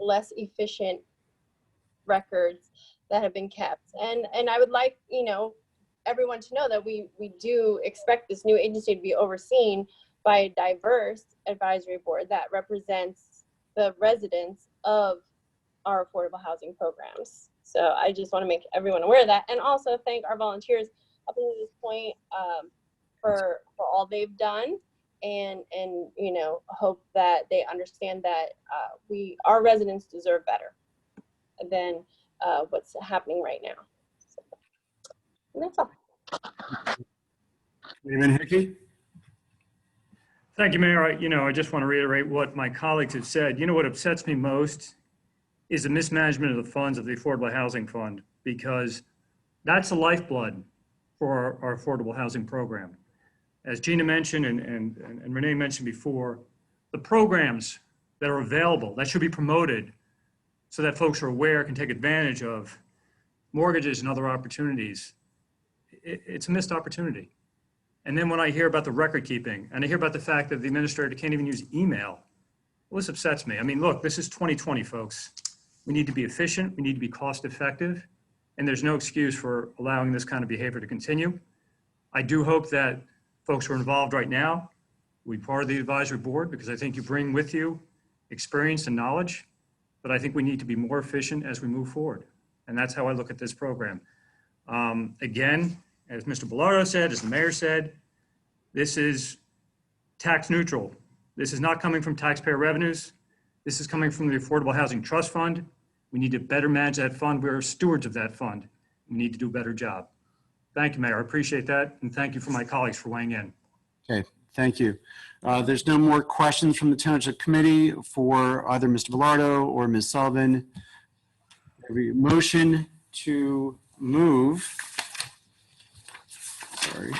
less efficient records that have been kept. And I would like, everyone to know that we do expect this new agency to be overseen by a diverse advisory board that represents the residents of our affordable housing programs. So I just want to make everyone aware of that, and also thank our volunteers up until this point for all they've done, and hope that they understand that our residents deserve better than what's happening right now. So, and that's all. Chairman Hickey? Thank you, Mayor. I just want to reiterate what my colleagues have said. What upsets me most is the mismanagement of the funds of the Affordable Housing Fund, because that's the lifeblood for our affordable housing program. As Gina mentioned and Renee mentioned before, the programs that are available, that should be promoted so that folks are aware, can take advantage of mortgages and other opportunities. It's a missed opportunity. And then when I hear about the record keeping, and I hear about the fact that the administrator can't even use email, well, this upsets me. I mean, look, this is 2020, folks. We need to be efficient, we need to be cost effective, and there's no excuse for allowing this kind of behavior to continue. I do hope that folks who are involved right now will be part of the advisory board, because I think you bring with you experience and knowledge, but I think we need to be more efficient as we move forward. And that's how I look at this program. Again, as Mr. Bellardo said, as the mayor said, this is tax neutral. This is not coming from taxpayer revenues. This is coming from the Affordable Housing Trust Fund. We need to better manage that fund. We're stewards of that fund. We need to do a better job. Thank you, Mayor. I appreciate that. And thank you for my colleagues for weighing in. Okay, thank you. There's no more questions from the Township Committee for either Mr. Bellardo or Ms. Sullivan. Every motion to move, sorry,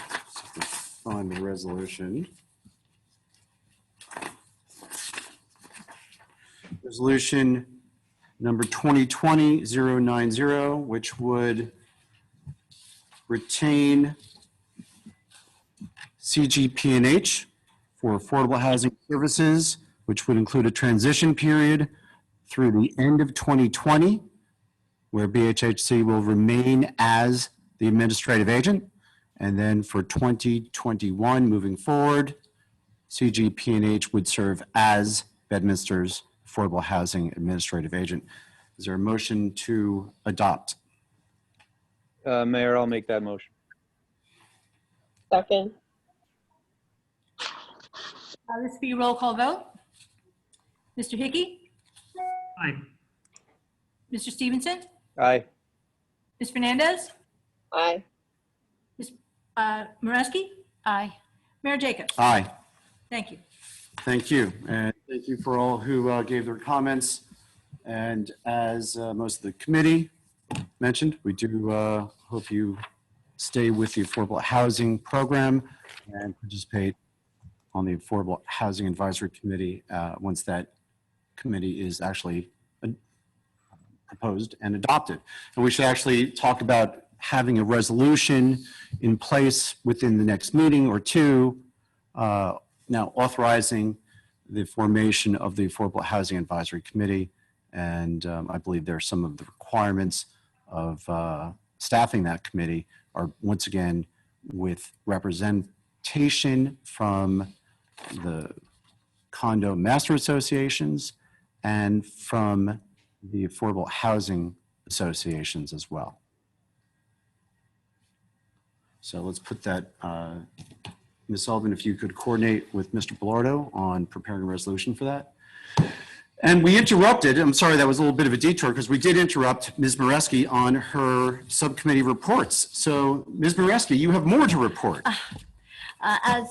find the resolution. Resolution number 2020-090, which would retain CGP&H for affordable housing services, which would include a transition period through the end of 2020, where BHHC will remain as the administrative agent. And then for 2021, moving forward, CGP&H would serve as Bedminster's Affordable Housing Administrative Agent. Is there a motion to adopt? Mayor, I'll make that motion. Second. This will be a roll call vote. Mr. Hickey? Aye. Mr. Stevenson? Aye. Ms. Fernandez? Aye. Ms. Moreski? Aye. Mayor Jacobs? Aye. Thank you. Thank you. And thank you for all who gave their comments. And as most of the committee mentioned, we do hope you stay with the Affordable Housing Program and participate on the Affordable Housing Advisory Committee once that committee is actually proposed and adopted. And we should actually talk about having a resolution in place within the next meeting or two, now authorizing the formation of the Affordable Housing Advisory Committee. And I believe there are some of the requirements of staffing that committee are once again with representation from the condo master associations and from the affordable housing associations as well. So let's put that, Ms. Sullivan, if you could coordinate with Mr. Bellardo on preparing a resolution for that. And we interrupted, I'm sorry, that was a little bit of a detour because we did interrupt Ms. Moreski on her subcommittee reports. So Ms. Moreski, you have more to report. As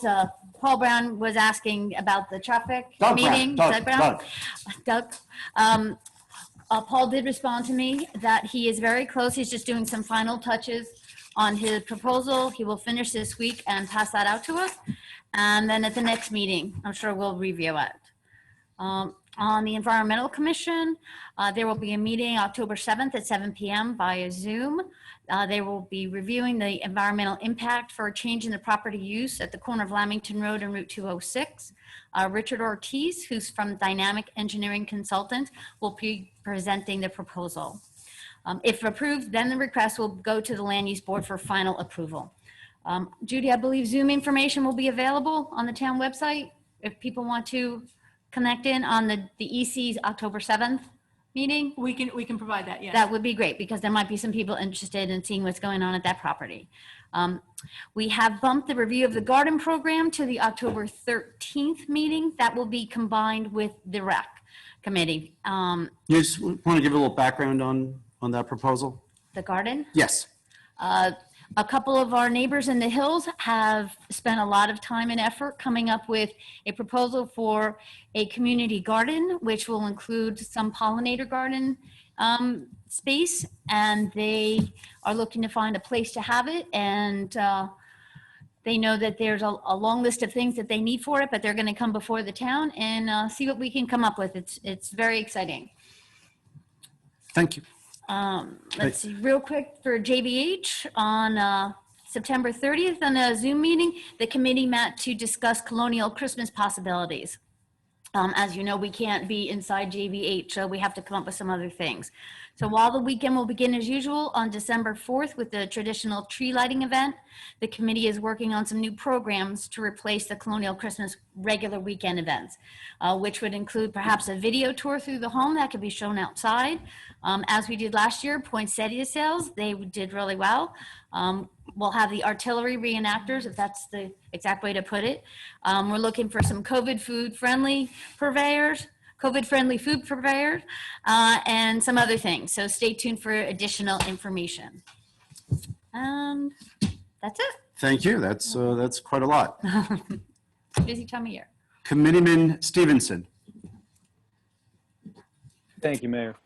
Paul Brown was asking about the traffic Doug meeting. Brown, Doug. Paul did respond to me that he is very close. He's just doing some final touches on his proposal. He will finish this week and pass that out to us. And then at the next meeting, I'm sure we'll review it. On the Environmental Commission, there will be a meeting October 7th at 7 p.m. via Zoom. They will be reviewing the environmental impact for a change in the property use at the corner of Lamington Road and Route 206. Richard Ortiz, who's from Dynamic Engineering Consultant, will be presenting the proposal. If approved, then the request will go to the Land Use Board for final approval. Judy, I believe Zoom information will be available on the town website if people want to connect in on the EC's October 7th meeting. We can provide that, yes. That would be great because there might be some people interested in seeing what's going on at that property. We have bumped the review of the garden program to the October 13th meeting. That will be combined with the rec committee. You just want to give a little background on that proposal? The garden? Yes. A couple of our neighbors in the hills have spent a lot of time and effort coming up with a proposal for a community garden, which will include some pollinator garden space, and they are looking to find a place to have it. And they know that there's a long list of things that they need for it, but they're going to come before the town and see what we can come up with. It's very exciting. Thank you. Let's see, real quick for JVH on September 30th on a Zoom meeting, the committee met to discuss colonial Christmas possibilities. As you know, we can't be inside JVH, so we have to come up with some other things. So while the weekend will begin as usual on December 4th with the traditional tree lighting event, the committee is working on some new programs to replace the colonial Christmas regular weekend events, which would include perhaps a video tour through the home that could be shown outside. As we did last year, poinsettia sales, they did really well. We'll have the artillery reenactors, if that's the exact way to put it. We're looking for some COVID food friendly purveyors, and some other things. So stay tuned for additional information. And that's it. Thank you. That's quite a lot. Busy time of year. Committeeman Stevenson. Thank you, Mayor.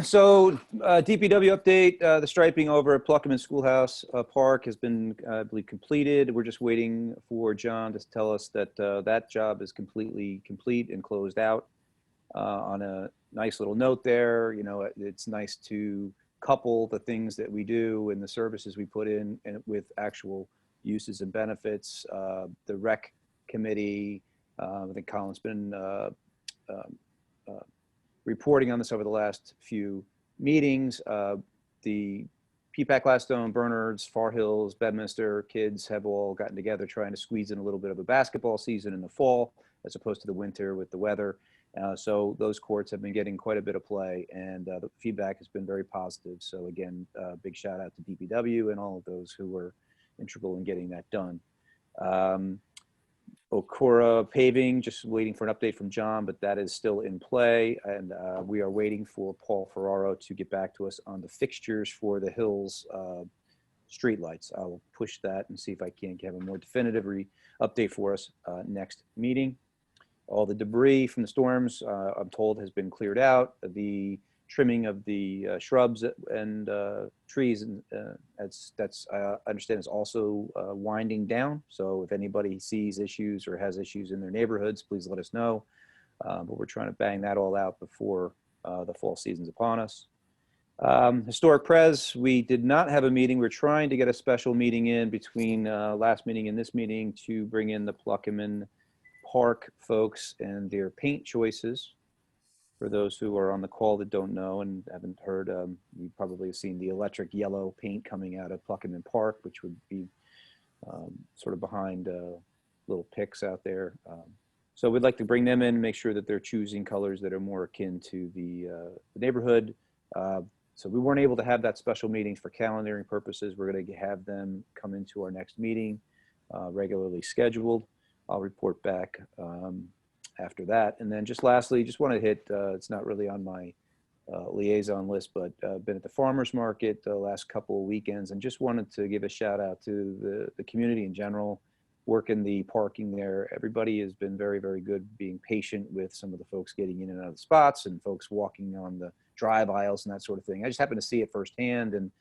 So DPW update, the striping over at Pluckerman Schoolhouse Park has been, I believe, completed. We're just waiting for John to tell us that that job is completely complete and closed out. On a nice little note there, you know, it's nice to couple the things that we do and the services we put in and with actual uses and benefits. The rec committee, I think Colin's been reporting on this over the last few meetings. The PPAC Gladstone, Bernards, Far Hills, Bedminster kids have all gotten together trying to squeeze in a little bit of a basketball season in the fall as opposed to the winter with the weather. So those courts have been getting quite a bit of play, and the feedback has been very positive. So again, big shout out to DPW and all of those who were integral in getting that done. Okura paving, just waiting for an update from John, but that is still in play. And we are waiting for Paul Ferraro to get back to us on the fixtures for the Hills streetlights. I'll push that and see if I can have a more definitive update for us next meeting. All the debris from the storms, I'm told, has been cleared out. The trimming of the shrubs and trees, that's I understand is also winding down. So if anybody sees issues or has issues in their neighborhoods, please let us know. But we're trying to bang that all out before the fall season's upon us. Historic Pres, we did not have a meeting. We're trying to get a special meeting in between last meeting and this meeting to bring in the Pluckerman Park folks and their paint choices. For those who are on the call that don't know and haven't heard, you probably have seen the electric yellow paint coming out of Pluckerman Park, which would be sort of behind little picks out there. So we'd like to bring them in, make sure that they're choosing colors that are more akin to the neighborhood. So we weren't able to have that special meetings for calendaring purposes. We're going to have them come into our next meeting, regularly scheduled. I'll report back after that. And then just lastly, just want to hit, it's not really on my liaison list, but been at the farmer's market the last couple of weekends and just wanted to give a shout out to the community in general, working the parking there. Everybody has been very, very good being patient with some of the folks getting in and out of the spots and folks walking on the drive aisles and that sort of thing. I just happened to see it firsthand, and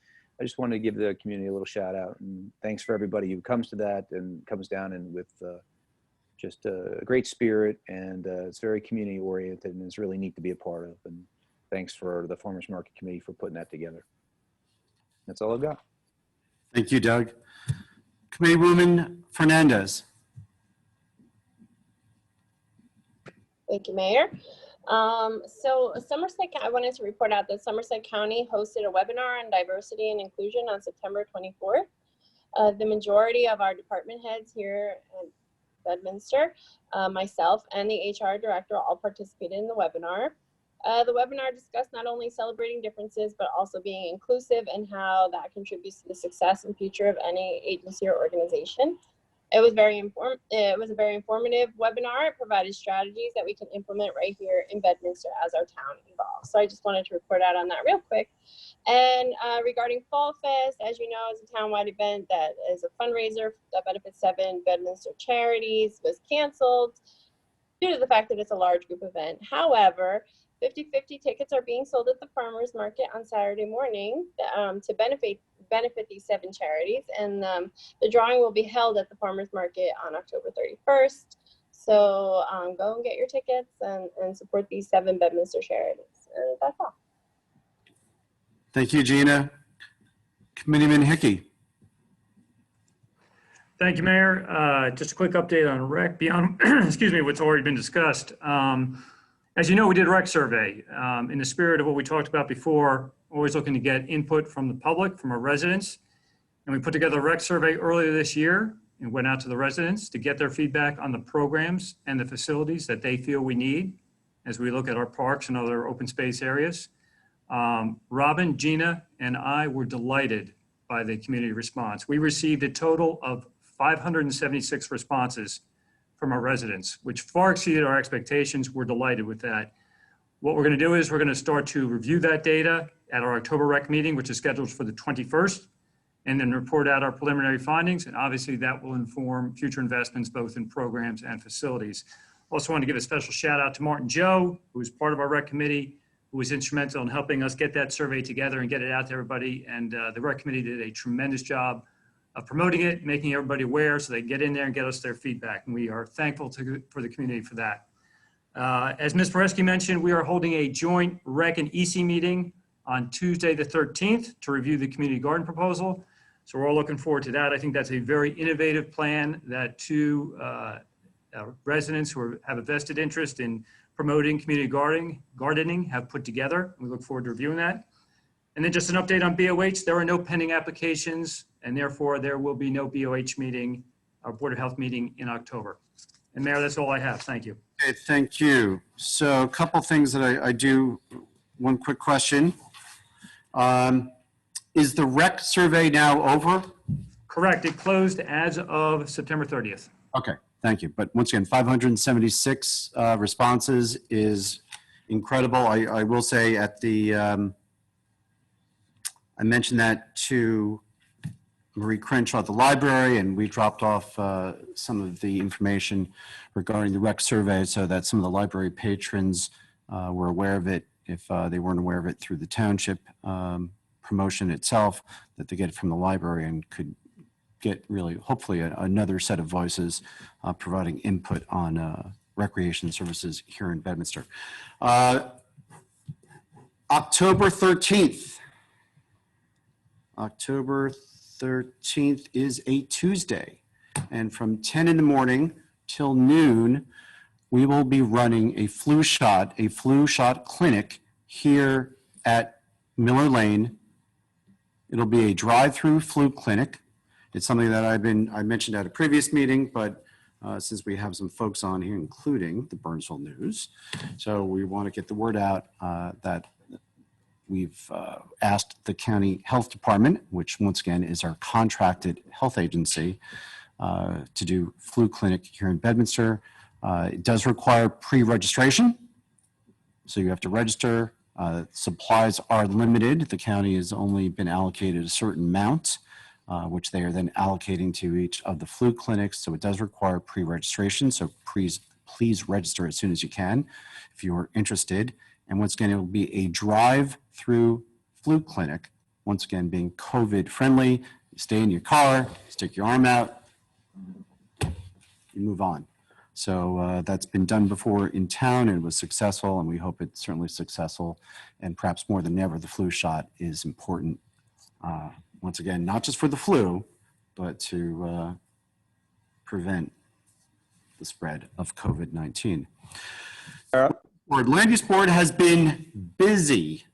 I just wanted to give the community a little shout out, and thanks for everybody who comes to that and comes down and with just a great spirit, and it's very community oriented, and it's really neat to be a part of. And thanks for the Farmers Market Committee for putting that together. That's all I've got. Thank you, Doug. Committeewoman Fernandez. Thank you, Mayor. So Somerset, I wanted to report out that Somerset County hosted a webinar on diversity and inclusion on September 24th. The majority of our department heads here at Bedminster, myself and the HR director all participated in the webinar. The webinar discussed not only celebrating differences, but also being inclusive and how that contributes to the success and future of any agency or organization. It was a very informative webinar. It provided strategies that we can implement right here in Bedminster as our town evolves. So I just wanted to report out on that real quick. And regarding Fall Fest, as you know, is a townwide event that is a fundraiser that benefits 7 Bedminster charities, was canceled due to the fact that it's a large group event. However, 50/50 tickets are being sold at the farmers market on Saturday morning to benefit these 7 charities, and the drawing will be held at the farmers market on October 31st. So go and get your tickets and support these 7 Bedminster charities. And that's all. Thank you, Gina. Committeeman Hickey. Thank you, Mayor. Just a quick update on rec beyond, excuse me, what's already been discussed. As you know, we did a rec survey in the spirit of what we talked about before, always looking to get input from the public, from our residents. And we put together a rec survey earlier this year and went out to the residents to get their feedback on the programs and the facilities that they feel we need as we look at our parks and other open space areas. Robin, Gina, and I were delighted by the community response. We received a total of 576 responses from our residents, which far exceeded our expectations. We're delighted with that. What we're going to do is we're going to start to review that data at our October rec meeting, which is scheduled for the 21st, and then report out our preliminary findings. And obviously that will inform future investments, both in programs and facilities. Also want to give a special shout out to Martin Joe, who was part of our rec committee, who was instrumental in helping us get that survey together and get it out to everybody. And the rec committee did a tremendous job of promoting it, making everybody aware so they get in there and get us their feedback. And we are thankful for the community for that. As Ms. Poreski mentioned, we are holding a joint rec and EC meeting on Tuesday the 13th to review the community garden proposal. So we're all looking forward to that. I think that's a very innovative plan that 2 residents who have a vested interest in promoting community gardening have put together. We look forward to reviewing that. And then just an update on BOH. There are no pending applications, and therefore there will be no BOH meeting, our Board of Health meeting in October. And Mayor, that's all I have. Thank you. Okay, thank you. So a couple things that I do. One quick question. Is the rec survey now over? Correct. It closed as of September 30th. Okay, thank you. But once again, 576 responses is incredible. I will say at the, I mentioned that to Marie Crenshaw at the library, and we dropped off some of the information regarding the rec survey so that some of the library patrons were aware of it if they weren't aware of it through the township promotion itself, that they get it from the library and could get really, hopefully, another set of voices providing input on recreation services here in Bedminster. October 13th. October 13th is a Tuesday, and from 10 in the morning till noon, we will be running a flu shot clinic here at Miller Lane. It'll be a drive-through flu clinic. It's something that I mentioned at a previous meeting, but since we have some folks on here, including the Burnsville News, so we want to get the word out that we've asked the county health department, which once again is our contracted health agency, to do flu clinic here in Bedminster. It does require pre-registration, so you have to register. Supplies are limited. The county has only been allocated a certain amount, which they are then allocating to each of the flu clinics. So it does require pre-registration. So please register as soon as you can if you are interested. And once again, it will be a drive-through flu clinic. Once again, being COVID friendly. You stay in your car, stick your arm out, you move on. So that's been done before in town and was successful, and we hope it's certainly successful. And perhaps more than ever, the flu shot is important. Once again, not just for the flu, but to prevent the spread of COVID-19. Board Land Use Board has been busy.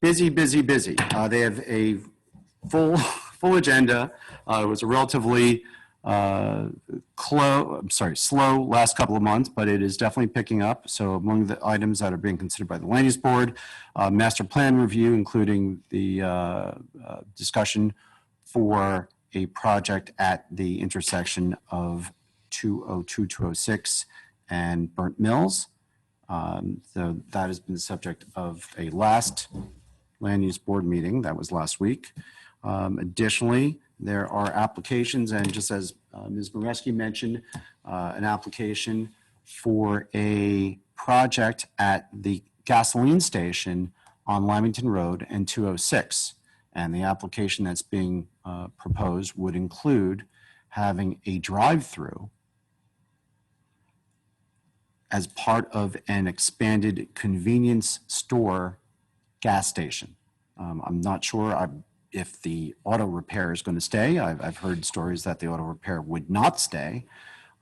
They have a full agenda. It was a relatively slow last couple of months, but it is definitely picking up. So among the items that are being considered by the Land Use Board, master plan review, including the discussion for a project at the intersection of 202, 206 and Burnt Mills. So that has been the subject of a last Land Use Board meeting. That was last week. Additionally, there are applications, and just as Ms. Moreski mentioned, an application for a project at the gasoline station on Lamington Road and 206. And the application that's being proposed would include having a drive-through as part of an expanded convenience store gas station. I'm not sure if the auto repair is going to stay. I've heard stories that the auto repair would not stay.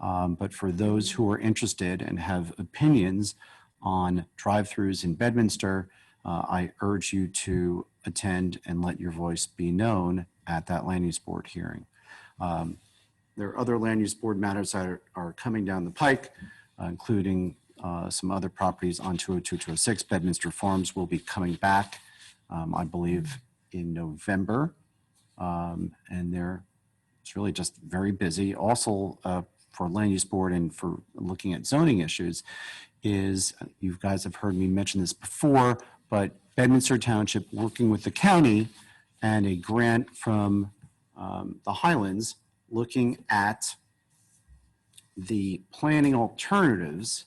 But for those who are interested and have opinions on drive-throughs in Bedminster, I urge you to attend and let your voice be known at that Land Use Board hearing. There are other Land Use Board matters that are coming down the pike, including some other properties on 202, 206. Bedminster Farms will be coming back, I believe, in November. And it's really just very busy. Also, for Land Use Board and for looking at zoning issues is, you guys have heard me mention this before, but Bedminster Township working with the county and a grant from the Highlands looking at the planning alternatives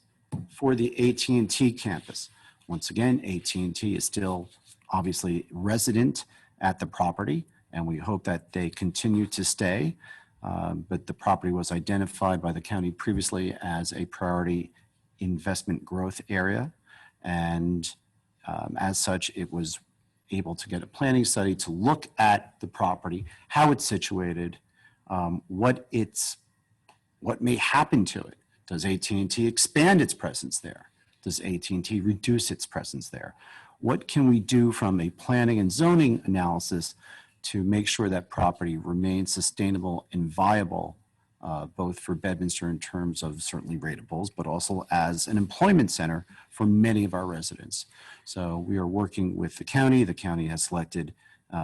for the AT&T campus. Once again, AT&T is still obviously resident at the property, and we hope that they continue to stay. But the property was identified by the county previously as a priority investment growth area. And as such, it was able to get a planning study to look at the property, how it's situated, what may happen to it. Does AT&T expand its presence there? Does AT&T reduce its presence there? What can we do from a planning and zoning analysis to make sure that property remains sustainable and viable, both for Bedminster in terms of certainly ratables, but also as an employment center for many of our residents. So we are working with the county. The county has selected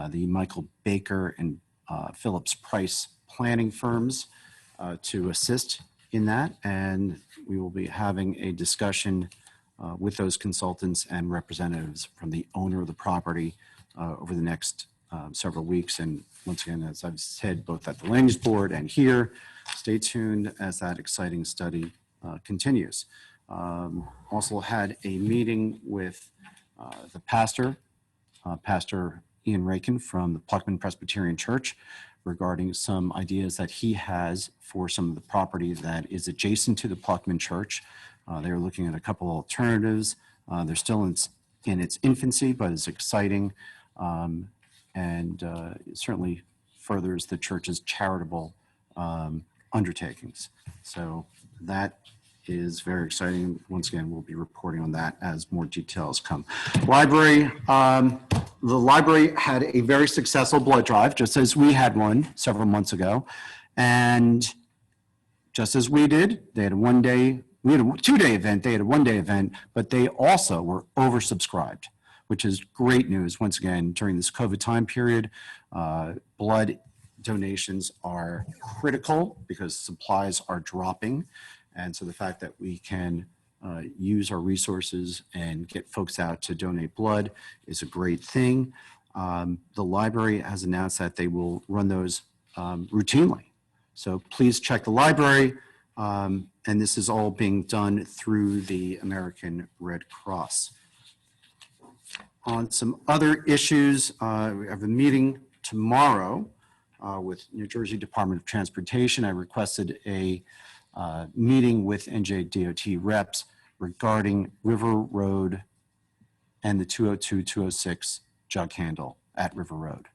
the Michael Baker and Phillips Price planning firms to assist in that. And we will be having a discussion with those consultants and representatives from the owner of the property over the next several weeks. And once again, as I've said, both at the Land Use Board and here, stay tuned as that exciting study continues. Also had a meeting with the pastor, Pastor Ian Rakin from the Pluckman Presbyterian Church, regarding some ideas that he has for some of the property that is adjacent to the Pluckman Church. They're looking at a couple of alternatives. They're still in its infancy, but it's exciting, and it certainly furthers the church's charitable undertakings. So that is very exciting. Once again, we'll be reporting on that as more details come. Library, the library had a very successful blood drive, just as we had one several months ago. And just as we did, they had a one-day, we had a two-day event, they had a one-day event, but they also were oversubscribed, which is great news. Once again, during this COVID time period, blood donations are critical because supplies are dropping. And so the fact that we can use our resources and get folks out to donate blood is a great thing. The library has announced that they will run those routinely. So please check the library. And this is all being done through the American Red Cross. On some other issues, we have a meeting tomorrow with New Jersey Department of Transportation. I requested a meeting with NJDOT reps regarding River Road and the 202-206 jug handle at River Road.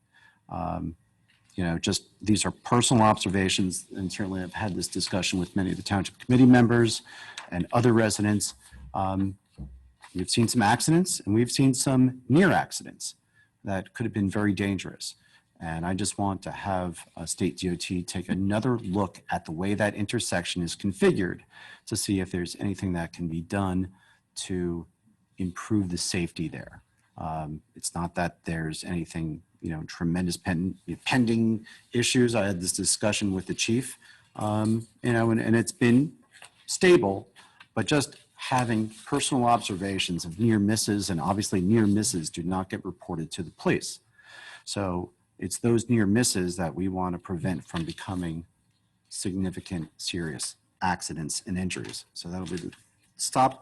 You know, just these are personal observations, and certainly I've had this discussion with many of the Township Committee members and other residents. We've seen some accidents, and we've seen some near accidents that could have been very dangerous. And I just want to have State DOT take another look at the way that intersection is configured to see if there's anything that can be done to improve the safety there. It's not that there's anything, you know, tremendous pending issues. I had this discussion with the chief, you know, and it's been stable, but just having personal observations of near misses, and obviously near misses do not get reported to the police. So it's those near misses that we want to prevent from becoming significant, serious accidents and injuries. So that'll be the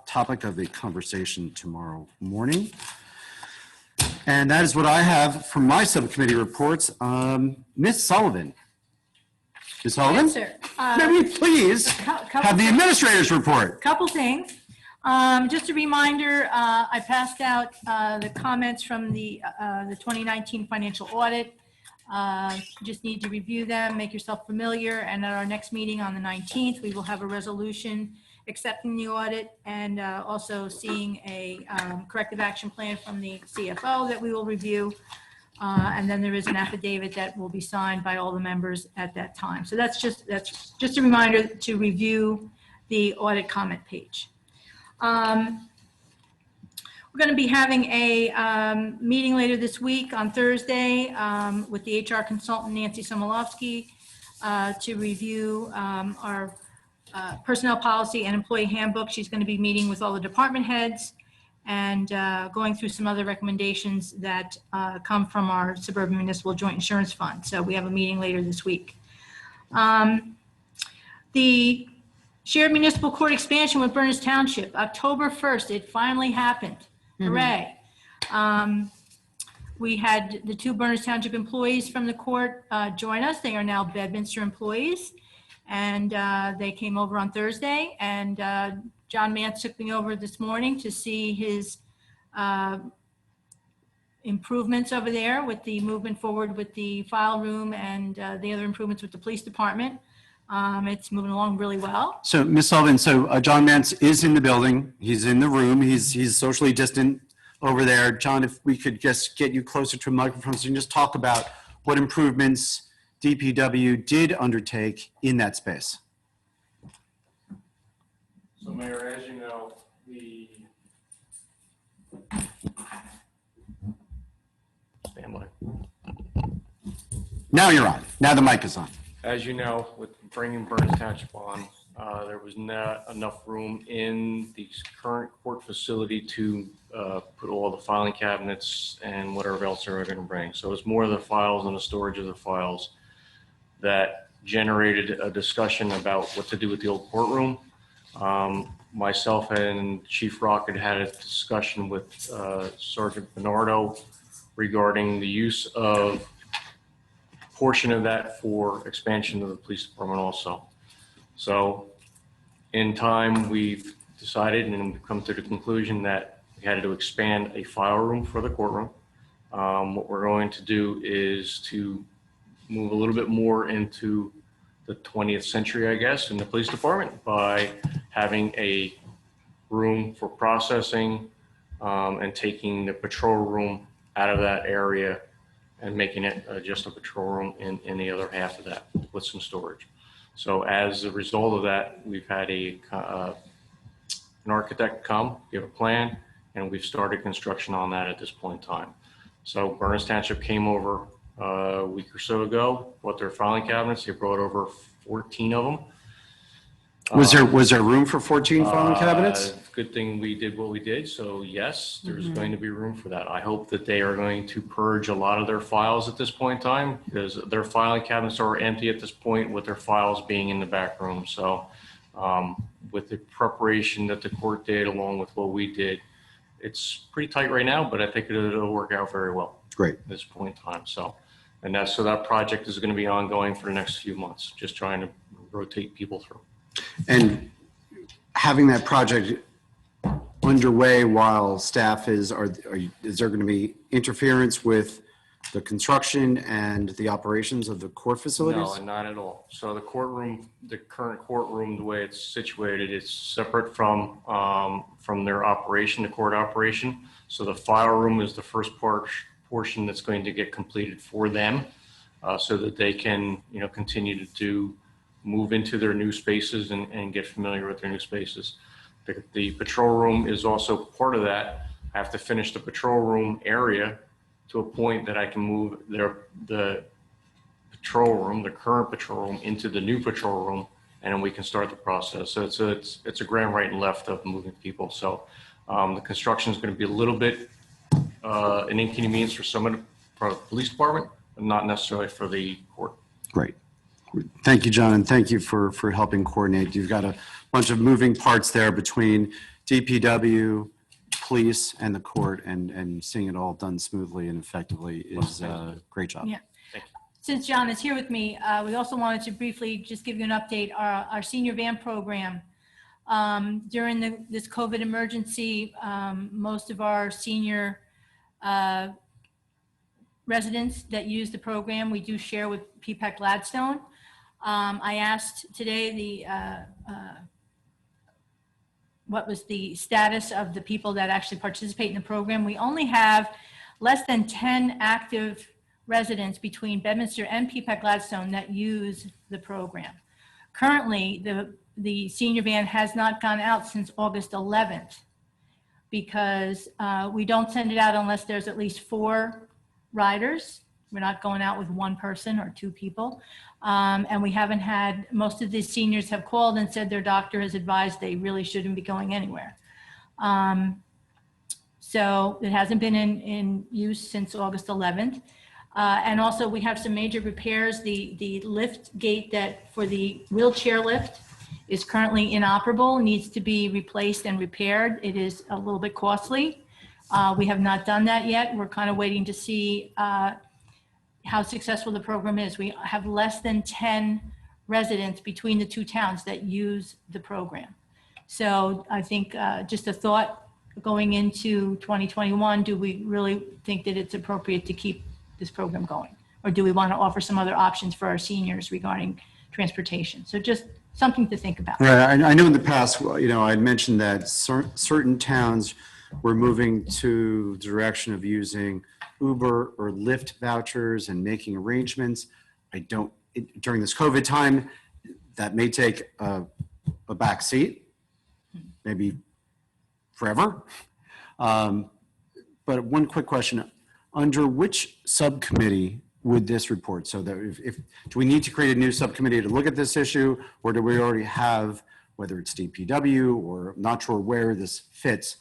topic of the conversation tomorrow morning. And that is what I have from my subcommittee reports. Ms. Sullivan. Ms. Sullivan? Yes, sir. May we please have the administrator's report? Couple things. Just a reminder, I passed out the comments from the 2019 financial audit. Just need to review them, make yourself familiar, and at our next meeting on the 19th, we will have a resolution accepting the audit and also seeing a corrective action plan from the CFO that we will review. And then there is an affidavit that will be signed by all the members at that time. So that's just a reminder to review the audit comment page. We're going to be having a meeting later this week on Thursday with the HR consultant, Nancy Somolovsky, to review our personnel policy and employee handbook. She's going to be meeting with all the department heads and going through some other recommendations that come from our Suburban Municipal Joint Insurance Fund. So we have a meeting later this week. The Shared Municipal Court expansion with Berners Township, October 1st, it finally happened. Hooray. We had the 2 Berners Township employees from the court join us. They are now Bedminster employees. And they came over on Thursday, and John Mance took me over this morning to see his improvements over there with the movement forward with the file room and the other improvements with the police department. It's moving along really well. So, Ms. Sullivan, so John Mance is in the building. He's in the room. He's socially distant over there. John, if we could just get you closer to a microphone so you can just talk about what improvements DPW did undertake in that space. So, Mayor, as you know, Stand by. Now you're on. Now the mic is on. As you know, with bringing Berners Township on, there was not enough room in the current court facility to put all the filing cabinets and whatever else they're going to bring. So it's more of the files and the storage of the files that generated a discussion about what to do with the old courtroom. Myself and Chief Rock had a discussion with Sergeant Bernardo regarding the use of a portion of that for expansion of the police department also. So in time, we've decided and we've come to the conclusion that we had to expand a file room for the courtroom. What we're going to do is to move a little bit more into the 20th century, I guess, in the police department by having a room for processing and taking the patrol room out of that area and making it just a patrol room in the other half of that with some storage. So as a result of that, we've had an architect come, give a plan, and we've started construction on that at this point in time. So Berners Township came over a week or so ago, brought their filing cabinets. They brought over 14 of them. Was there room for 14 filing cabinets? Good thing we did what we did. So yes, there's going to be room for that. I hope that they are going to purge a lot of their files at this point in time because their filing cabinets are empty at this point with their files being in the back room. So with the preparation that the court did along with what we did, it's pretty tight right now, but I think it'll work out very well. Great. At this point in time. So that project is going to be ongoing for the next few months, just trying to rotate people through. And having that project underway while staff is there going to be interference with the construction and the operations of the court facilities? No, not at all. So the courtroom, the current courtroom, the way it's situated, it's separate from their operation, the court operation. So the file room is the first portion that's going to get completed for them, so that they can, continue to move into their new spaces and get familiar with their new spaces. The patrol room is also part of that. I have to finish the patrol room area to a point that I can move the patrol room, the current patrol room, into the new patrol room, and then we can start the process. So it's a grand right and left of moving people. So the construction is going to be a little bit an inconvenience for for the police department, but not necessarily for the court. Great. Thank you, John, and thank you for helping coordinate. You've got a bunch of moving parts there between DPW, police, and the court, and seeing it all done smoothly and effectively is a great job. Yeah. Since John is here with me, we also wanted to briefly just give you an update. Our senior van program, during this COVID emergency, most of our senior residents that use the program, we do share with PPAC Gladstone. I asked today what was the status of the people that actually participate in the program. We only have less than 10 active residents between Bedminster and PPAC Gladstone that use the program. Currently, the senior van has not gone out since August 11th because we don't send it out unless there's at least 4 riders. We're not going out with 1 person or 2 people. And we haven't had, most of these seniors have called and said their doctor has advised they really shouldn't be going anywhere. So it hasn't been in use since August 11th. And also we have some major repairs. The lift gate that for the wheelchair lift is currently inoperable, needs to be replaced and repaired. It is a little bit costly. We have not done that yet. We're kind of waiting to see how successful the program is. We have less than 10 residents between the 2 towns that use the program. So I think just a thought going into 2021, do we really think that it's appropriate to keep this program going? Or do we want to offer some other options for our seniors regarding transportation? So just something to think about. Right. I know in the past, I'd mentioned that certain towns were moving to the direction of using Uber or Lyft vouchers and making arrangements. During this COVID time, that may take a back seat, maybe forever. But one quick question, under which subcommittee would this report? So that do we need to create a new subcommittee to look at this issue, or do we already have, whether it's DPW or I'm not sure where this fits,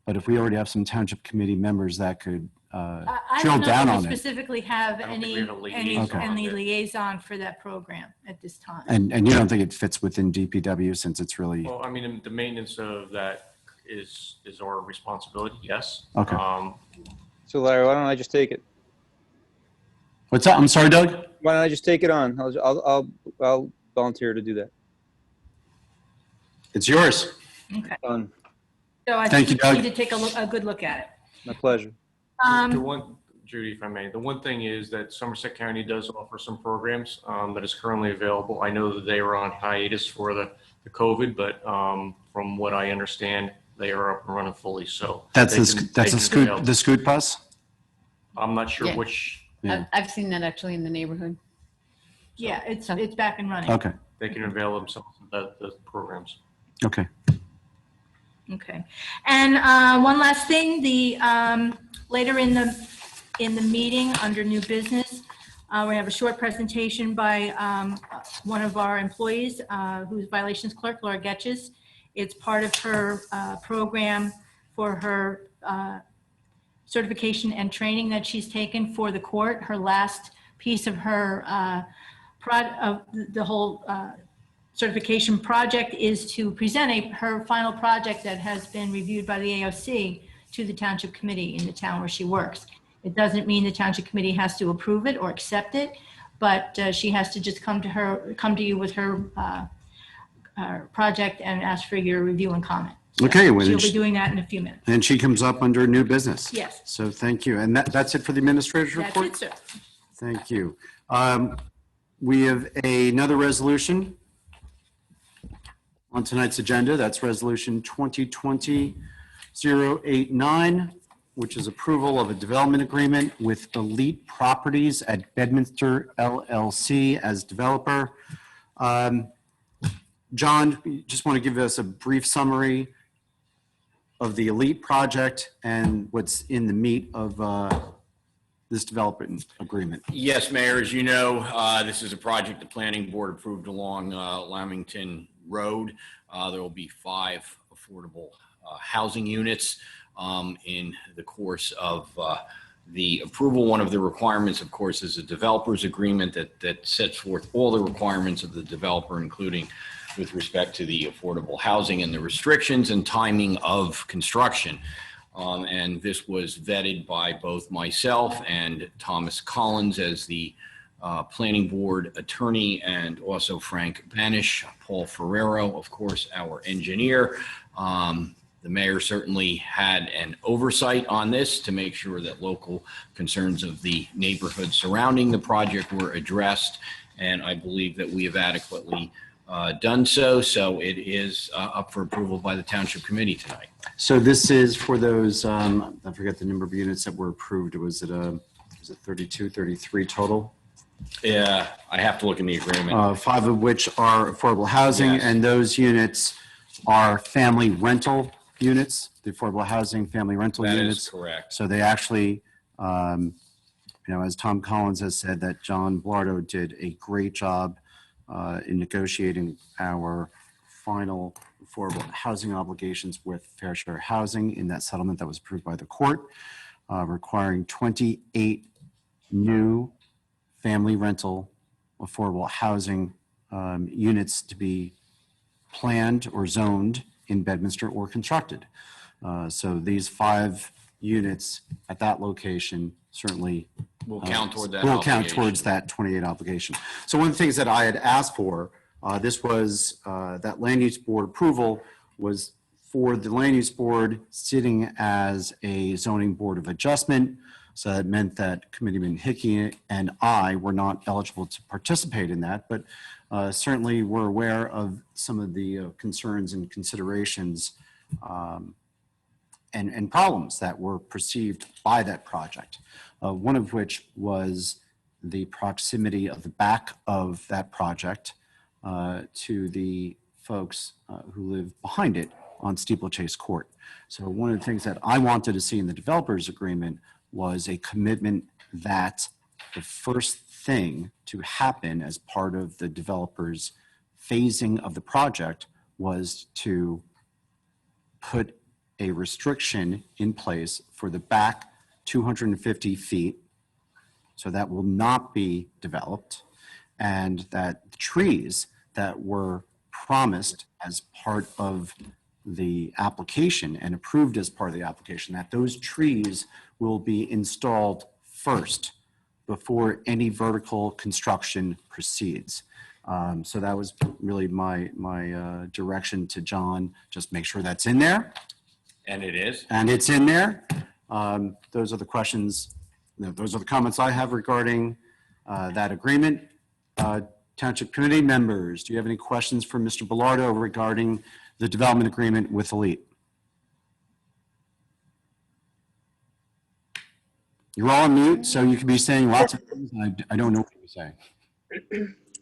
but if we already have some township committee members that could drill down on we it. specifically have any Okay. liaison for that program at this time. And you don't think it fits within DPW since it's really, Well, I mean, the maintenance of that is our responsibility, yes. Okay. So Larry, why don't I just take it? what's that? I'm sorry, Doug? Why don't I just take it on? I'll volunteer to do that. It's yours. Okay. Done. So I Thank think you, we Doug. need to take a good look at it. My pleasure. The one, Judy, if I may, the one thing is that Somerset County does offer some programs that is currently available. I know that they were on hiatus for the COVID, but from what I understand, they are up and running fully. So That's they can avail. the scoot bus? I'm not sure Yeah. which. Yeah. I've seen that actually in the neighborhood. Yeah, it's back and running. Okay, They can avail themselves of the programs. okay. Okay. And one last thing, later in the meeting under new business, we have a short presentation by one of our employees who's violations clerk, Laura Getches. It's part of her program for her certification and training that she's taken for the court. Her last piece of her the whole certification project is to present her final project that has been reviewed by the AOC to the Township Committee in the town where she works. It doesn't mean the Township Committee has to approve it or accept it, but she has to just come to you with her project and ask for your review and comment. Okay, well, She'll then be doing that in a few minutes. and she comes up under new business. Yes. So thank you. And that's it for the administrator's That's report? it, sir. Thank you. We have another resolution on tonight's agenda. That's Resolution 2020-089, which is approval of a development agreement with Elite Properties at Bedminster LLC as developer. John, you just want to give us a brief summary of the Elite project and what's in the meat of this development agreement. Yes, Mayor, as you know, this is a project the planning board approved along Lamington Road. There will be 5 affordable housing units in the course of the approval. One of the requirements, of course, is a developer's agreement that sets forth all the requirements of the developer, including with respect to the affordable housing and the restrictions and timing of construction. And this was vetted by both myself and Thomas Collins as the planning board attorney, and also Frank Banish, Paul Ferrero, of course, our engineer. The mayor certainly had an oversight on this to make sure that local concerns of the neighborhood surrounding the project were addressed. And I believe that we have adequately done so. So it is up for approval by the Township Committee tonight. So this is for those, I forget the number of units that were approved. Was it 32, 33 total? Yeah, I have to look in the agreement. 5 of which are affordable housing, Yes. and those units are family rental units, the affordable housing family rental That units. is correct. So they actually, as Tom Collins has said, that John Blardo did a great job in negotiating our final affordable housing obligations with Fair Share Housing in that settlement that was approved by the court, requiring 28 new family rental affordable housing units to be planned or zoned in Bedminster or constructed. So these 5 units at that location certainly We'll count toward that will count obligation. towards that 28 obligation. So one of the things that I had asked for, this was that land use board approval was for the land use board sitting as a zoning board of adjustment. So that meant that Committeeman Hickey and I were not eligible to participate in that, but certainly we're aware of some of the concerns and considerations and problems that were perceived by that project. One of which was the proximity of the back of that project to the folks who live behind it on Steeplechase Court. So one of the things that I wanted to see in the developers agreement was a commitment that the first thing to happen as part of the developer's phasing of the project was to put a restriction in place for the back 250 feet. So that will not be developed, and that the trees that were promised as part of the application and approved as part of the application, that those trees will be installed first before any vertical construction proceeds. So that was really my direction to John, just make sure that's in there. And it is. And it's in there. Those are the questions, those are the comments I have regarding that agreement. Township Committee members, do you have any questions for Mr. Bellardo regarding the development agreement with Elite? You're all on mute, so you could be saying lots of things, and I don't know what you're saying.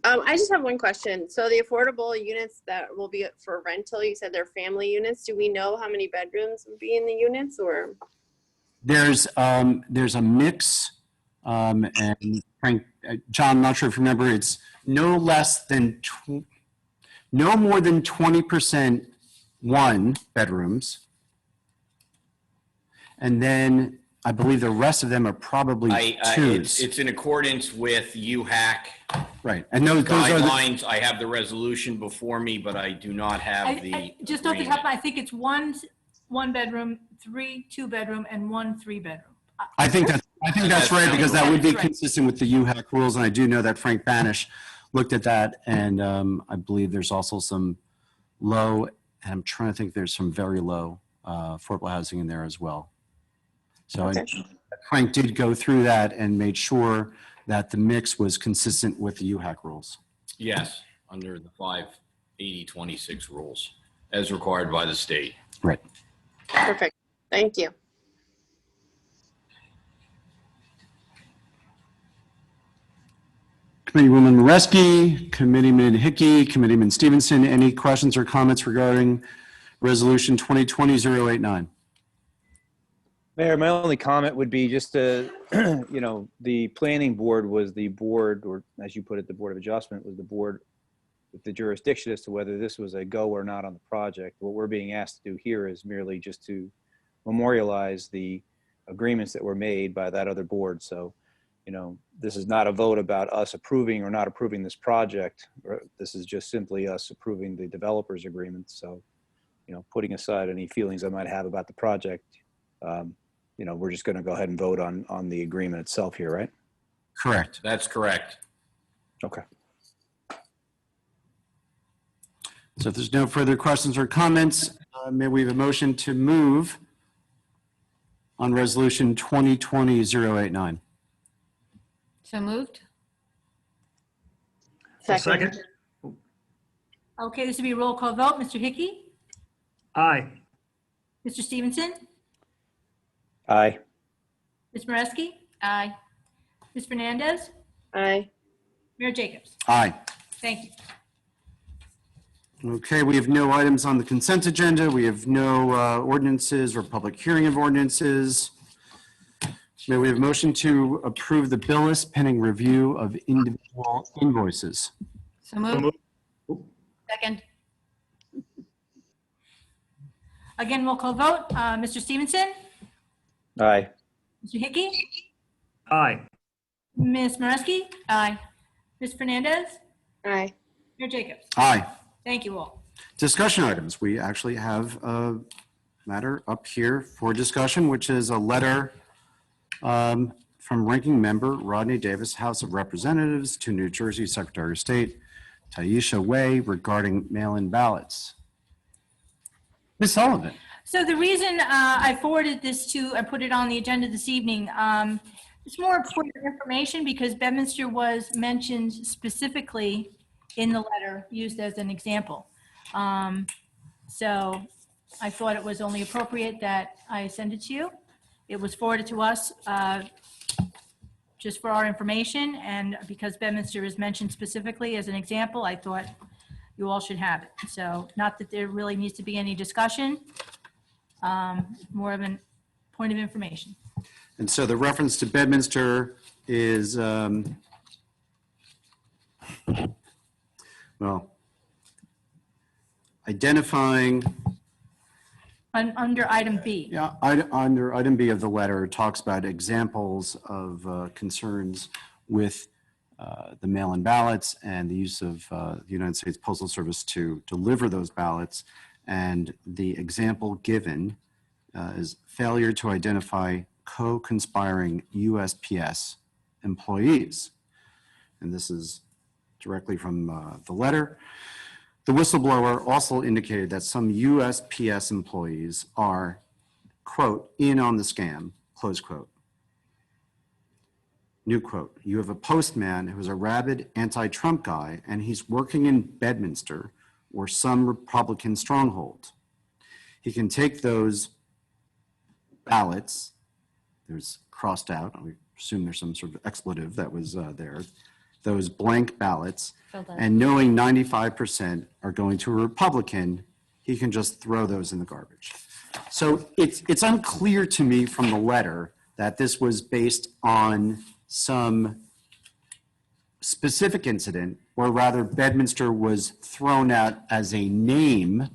I just have one question. So the affordable units that will be for rental, you said they're family units. Do we know how many bedrooms would be in the units, or? There's a mix, and Frank, John, I'm not sure if you remember, it's no more than 20% 1 bedrooms. And then I believe the rest of them are probably twos. It's in accordance with UHAC Right, and those are the, guidelines. I have the resolution before me, but I do not have the Just off the top, agreement. I think it's one bedroom, 3 2-bedroom, and 1 3-bedroom. I think that's right, because that would be That's right. consistent with the UHAC rules, and I do know that Frank Banish looked at that, and I believe there's also some low, and I'm trying to think there's some very low affordable housing in there as well. So Okay. Frank did go through that and made sure that the mix was consistent with the UHAC rules. Yes, under the 58026 rules, as required by the state. Right. Perfect. Thank you. Committeewoman Moreski, Committeeman Hickey, Committeeman Stevenson, any questions or comments regarding Resolution 2020-089? Mayor, my only comment would be just to, the planning board was the board, or as you put it, the Board of Adjustment was the board with the jurisdiction as to whether this was a go or not on the project. What we're being asked to do here is merely just to memorialize the agreements that were made by that other board. So, this is not a vote about us approving or not approving this project. This is just simply us approving the developer's agreement. So, putting aside any feelings I might have about the project, we're just going to go ahead and vote on the agreement itself here, right? Correct. That's correct. Okay. So if there's no further questions or comments, may we have a motion to move on Resolution 2020-089? So moved? Second. Okay, this will be a roll call vote. Mr. Hickey? Aye. Mr. Stevenson? Aye. Ms. Moreski? Aye. Ms. Fernandez? Aye. Mayor Jacobs? Aye. Thank you. Okay, we have no items on the consent agenda. We have no ordinances or public hearing of ordinances. May we have a motion to approve the bill list pending review of individual invoices? So moved? Second? Again, roll call vote. Mr. Stevenson? Aye. Mr. Hickey? Aye. Ms. Moreski? Aye. Ms. Fernandez? Aye. Mayor Jacobs? Aye. Thank you all. Discussion items. We actually have a matter up here for discussion, which is a letter from Ranking Member Rodney Davis, House of Representatives, to New Jersey Secretary of State Taisha Way regarding mail-in ballots. Ms. Sullivan. So the reason I forwarded this to, I put it on the agenda this evening, it's more important information because Bedminster was mentioned specifically in the letter used as an example. So I thought it was only appropriate that I send it to you. It was forwarded to us just for our information, and because Bedminster is mentioned specifically as an example, I thought you all should have it. So not that there really needs to be any discussion, more of a point of information. And so the reference to Bedminster is, well, identifying. Under item B. Yeah, under item B of the letter, it talks about examples of concerns with the mail-in ballots and the use of the United States Postal Service to deliver those ballots. And the example given is failure to identify co-conspiring USPS employees. And this is directly from the letter. The whistleblower also indicated that some USPS employees are, quote, in on the scam, close quote. New quote, you have a postman who's a rabid anti-Trump guy and he's working in Bedminster or some Republican stronghold. He can take those ballots, there's crossed out, I assume there's some sort of expletive that was there, those blank ballots, and knowing 95% are going to a Republican, he can just throw those in the garbage. So it's unclear to me from the letter that this was based on some specific incident, or rather Bedminster was thrown out as a name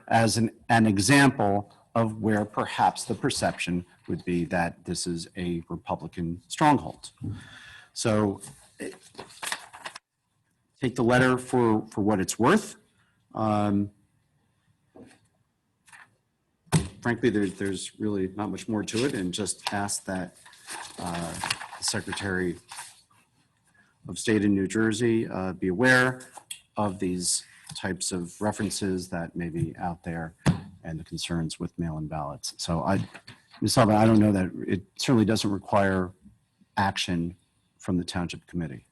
as an example of where perhaps the perception would be that this is a Republican stronghold. So take the letter for what it's worth. Frankly, there's really not much more to it, and just ask that the secretary of state of New Jersey be aware of these types of references that may be out there and the concerns with mail-in ballots. So Ms. Sullivan, I don't know that it certainly doesn't require action from the Township Committee.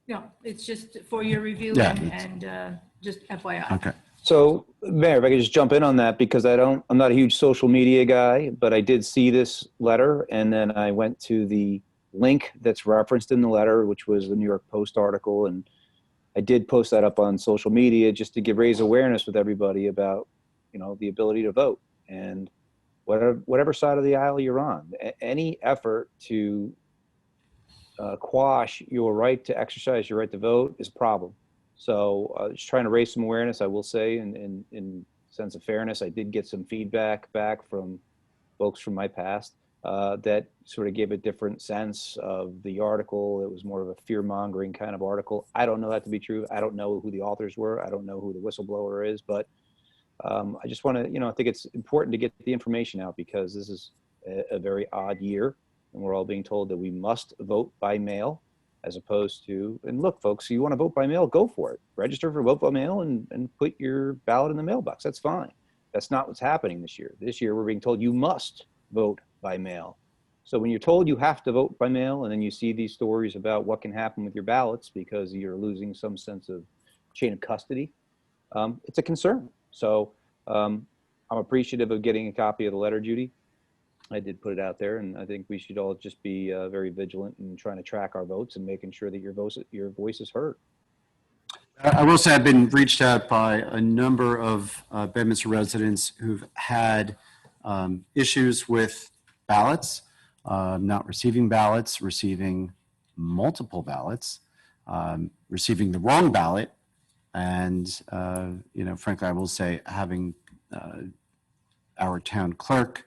No, it's just for your review Yeah, and just FYI. Okay. So, Mayor, if I could just jump in on that, because I'm not a huge social media guy, but I did see this letter, and then I went to the link that's referenced in the letter, which was the New York Post article, and I did post that up on social media just to raise awareness with everybody about, the ability to vote, and whatever side of the aisle you're on, any effort to quash your right to exercise your right to vote is a problem. So just trying to raise some awareness, I will say, in sense of fairness, I did get some feedback back from folks from my past that sort of gave a different sense of the article. It was more of a fear-mongering kind of article. I don't know that to be true. I don't know who the authors were. I don't know who the whistleblower is, but I just want to, I think it's important to get the information out because this is a very odd year, and we're all being told that we must vote by mail, as opposed to, and look, folks, you want to vote by mail, go for it. Register for vote by mail and put your ballot in the mailbox. That's fine. That's not what's happening this year. This year, we're being told you must vote by mail. So when you're told you have to vote by mail, and then you see these stories about what can happen with your ballots because you're losing some sense of chain of custody, it's a concern. So I'm appreciative of getting a copy of the letter, Judy. I did put it out there, and I think we should all just be very vigilant in trying to track our votes and making sure that your voice is heard. I will say I've been reached out by a number of Bedminster residents who've had issues with ballots, not receiving ballots, receiving multiple ballots, receiving the wrong ballot, and frankly, I will say having our town clerk.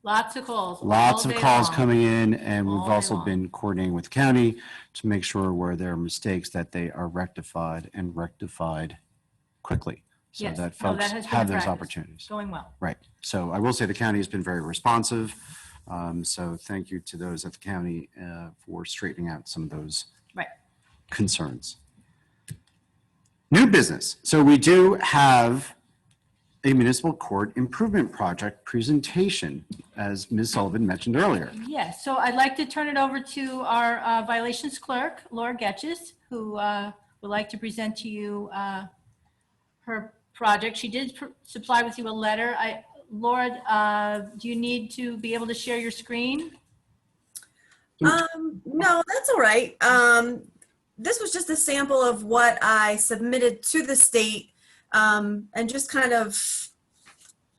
Lots of calls. Lots all of day calls long. coming in, and we've All day also long. been coordinating with the county to make sure where there are mistakes that they are rectified and rectified quickly so Yes. that No, folks that has been have a those practice. opportunities. Going well. Right. So I will say the county has been very responsive. So thank you to those at the county for straightening out some of those Right. concerns. New business. So we do have a municipal court improvement project presentation, as Ms. Sullivan mentioned earlier. Yes, so I'd like to turn it over to our violations clerk, Laura Getches, who would like to present to you her project. She did supply with you a letter. Laura, do you need to be able to share your screen? No, that's all right. This was just a sample of what I submitted to the state, and just kind of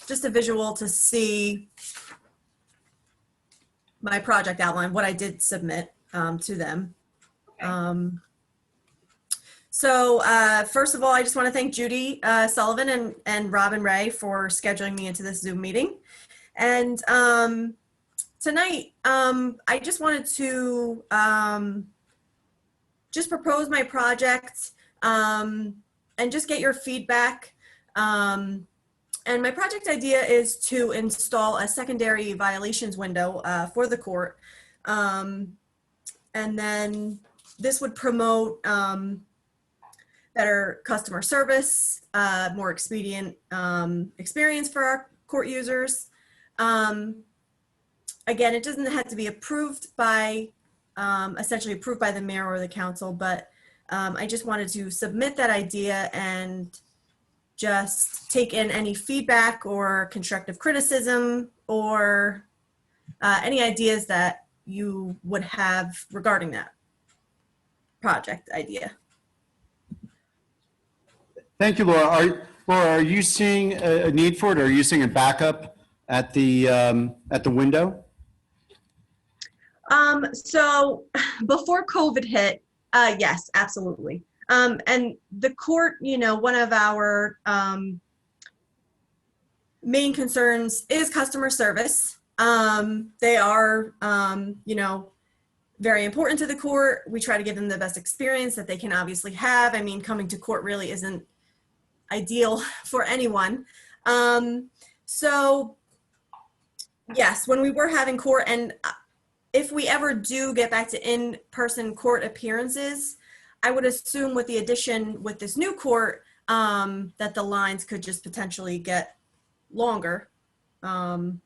just a visual to see my project outline, what I did submit to them. Okay. So first of all, I just want to thank Judy Sullivan and Robin Ray for scheduling me into this Zoom meeting. And tonight, I just wanted to just propose my project and just get your feedback. And my project idea is to install a secondary violations window for the court. And then this would promote better customer service, more expedient experience for our court users. Again, it doesn't have to be approved by, essentially approved by the mayor or the council, but I just wanted to submit that idea and just take in any feedback or constructive criticism or any ideas that you would have regarding that project idea. Thank you, Laura. Laura, are you seeing a need for it, or are you seeing a backup at the window? So before COVID hit, yes, absolutely. And the court, one of our main concerns is customer service. They are, very important to the court. We try to give them the best experience that they can obviously have. I mean, coming to court really isn't ideal for anyone. So yes, when we were having court, and if we ever do get back to in-person court appearances, I would assume with the addition with this new court, that the lines could just potentially get longer. Well,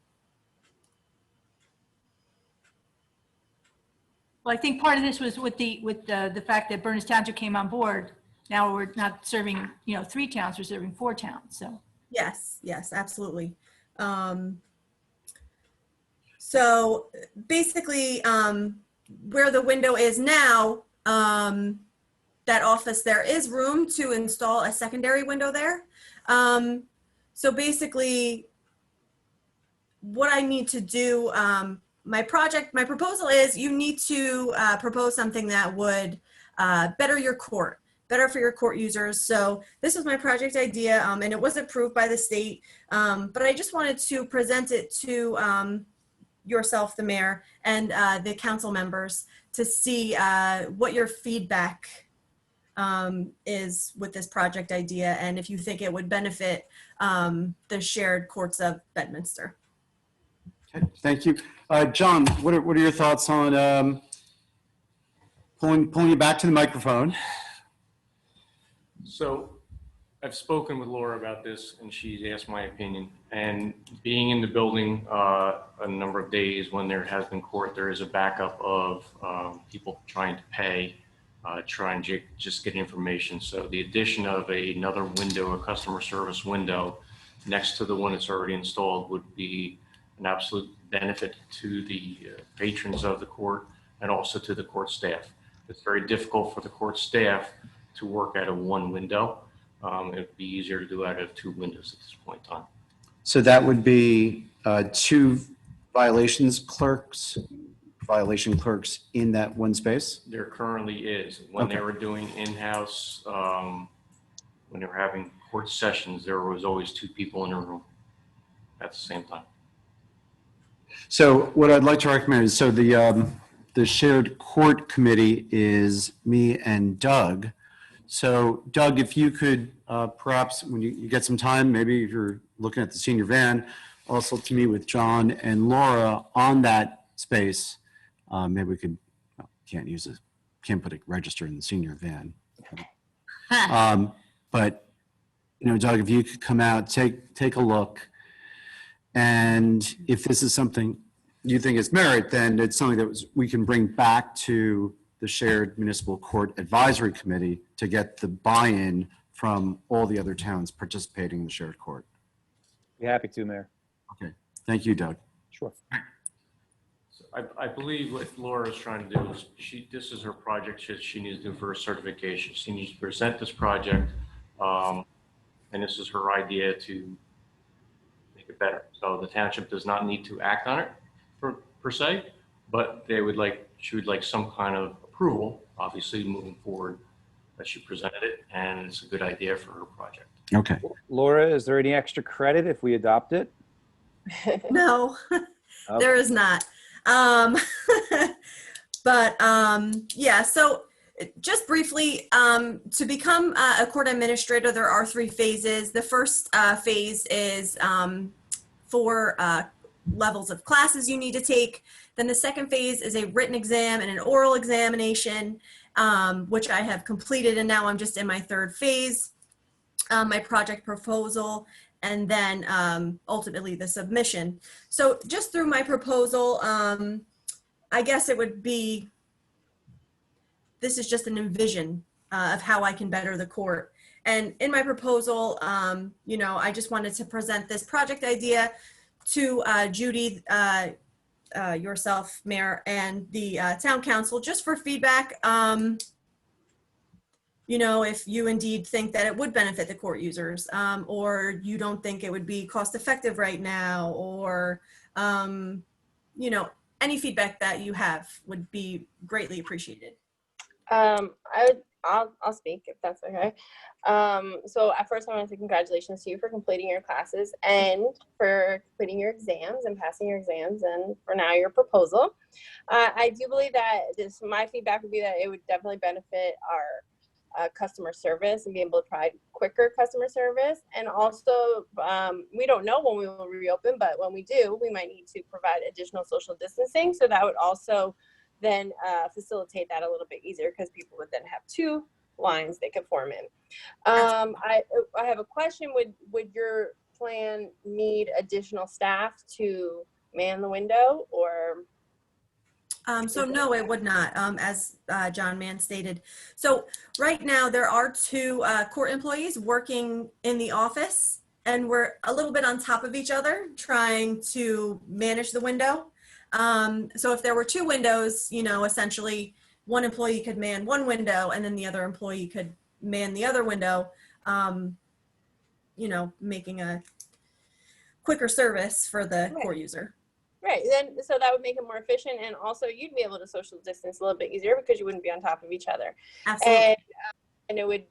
I think part of this was with the fact that Berners Township came on board. Now we're not serving, 3 towns, we're serving 4 towns, so. Yes, absolutely. So basically, where the window is now, that office, there is room to install a secondary window there. So basically, what I need to do, my proposal is you need to propose something that would better your court, better for your court users. So this was my project idea, and it was approved by the state, but I just wanted to present it to yourself, the mayor, and the council members to see what your feedback is with this project idea, and if you think it would benefit the shared courts of Bedminster. Okay, thank you. John, what are your thoughts on pulling you back to the microphone? So I've spoken with Laura about this and she's asked my opinion. And being in the building a number of days when there has been court, there is a backup of people trying to pay, trying to just get information. So the addition of another window, a customer service window next to the one that's already installed would be an absolute benefit to the patrons of the court and also to the court staff. It's very difficult for the court staff to work out of one window. It'd be easier to do out of 2 windows at this point in time. So that would be 2 violation clerks in that one space? There currently is. When Okay. they were doing in-house, when they were having court sessions, there was always 2 people in a room at the same time. So what I'd like to recommend is, so the shared court committee is me and Doug. So Doug, if you could perhaps, when you get some time, maybe if you're looking at the senior van, also to meet with John and Laura on that space. Maybe we could, can't put a register in the senior van. But, Doug, if you could come out, take a look. And if this is something you think is merit, then it's something that we can bring back to the Shared Municipal Court Advisory Committee to get the buy-in from all the other towns participating in the shared court. Be happy to, Mayor. Okay, thank you, Doug. Sure. So I believe what Laura is trying to do is this is her project she needs to do for her certification. She needs to present this project, and this is her idea to make it better. So the township does not need to act on it per se, but she would like some kind of approval, obviously moving forward, that she presented it, and it's a good idea for her project. Okay. Laura, is there any extra credit if we adopt it? No, Okay. there is not. But yeah, so just briefly, to become a court administrator, there are 3 phases. The first phase is 4 levels of classes you need to take. Then the second phase is a written exam and an oral examination, which I have completed, and now I'm just in my 3rd phase, my project proposal, and then ultimately the submission. So just through my proposal, I guess it would be, this is just an envision of how I can better the court. And in my proposal, I just wanted to present this project idea to Judy, yourself, Mayor, and the Town Council, just for feedback. If you indeed think that it would benefit the court users, or you don't think it would be cost effective right now, or, any feedback that you have would be greatly appreciated. I'll speak if that's okay. So at first I want to say congratulations to you for completing your classes and for completing your exams and passing your exams, and for now your proposal. I do believe that my feedback would be that it would definitely benefit customer service and be able to provide quicker customer service. And also, we don't know when we will reopen, but when we do, we might need to provide additional social distancing. So that would also then facilitate that a little bit easier, because people would then have two lines they could form in. I have a question. Would your plan need additional staff to man the window, or? So no, it would not, as John Mann stated. So right now there are two court employees working in the office, and we're a little bit on top of each other trying to manage the window. So if there were two windows, you know, essentially one employee could man one window and then the other employee could man the other window, you know, making a quicker service for the court user. Right, then so that would make it more efficient, and also you'd be able to social distance a little bit easier because you wouldn't be on top of each other. Absolutely. And it would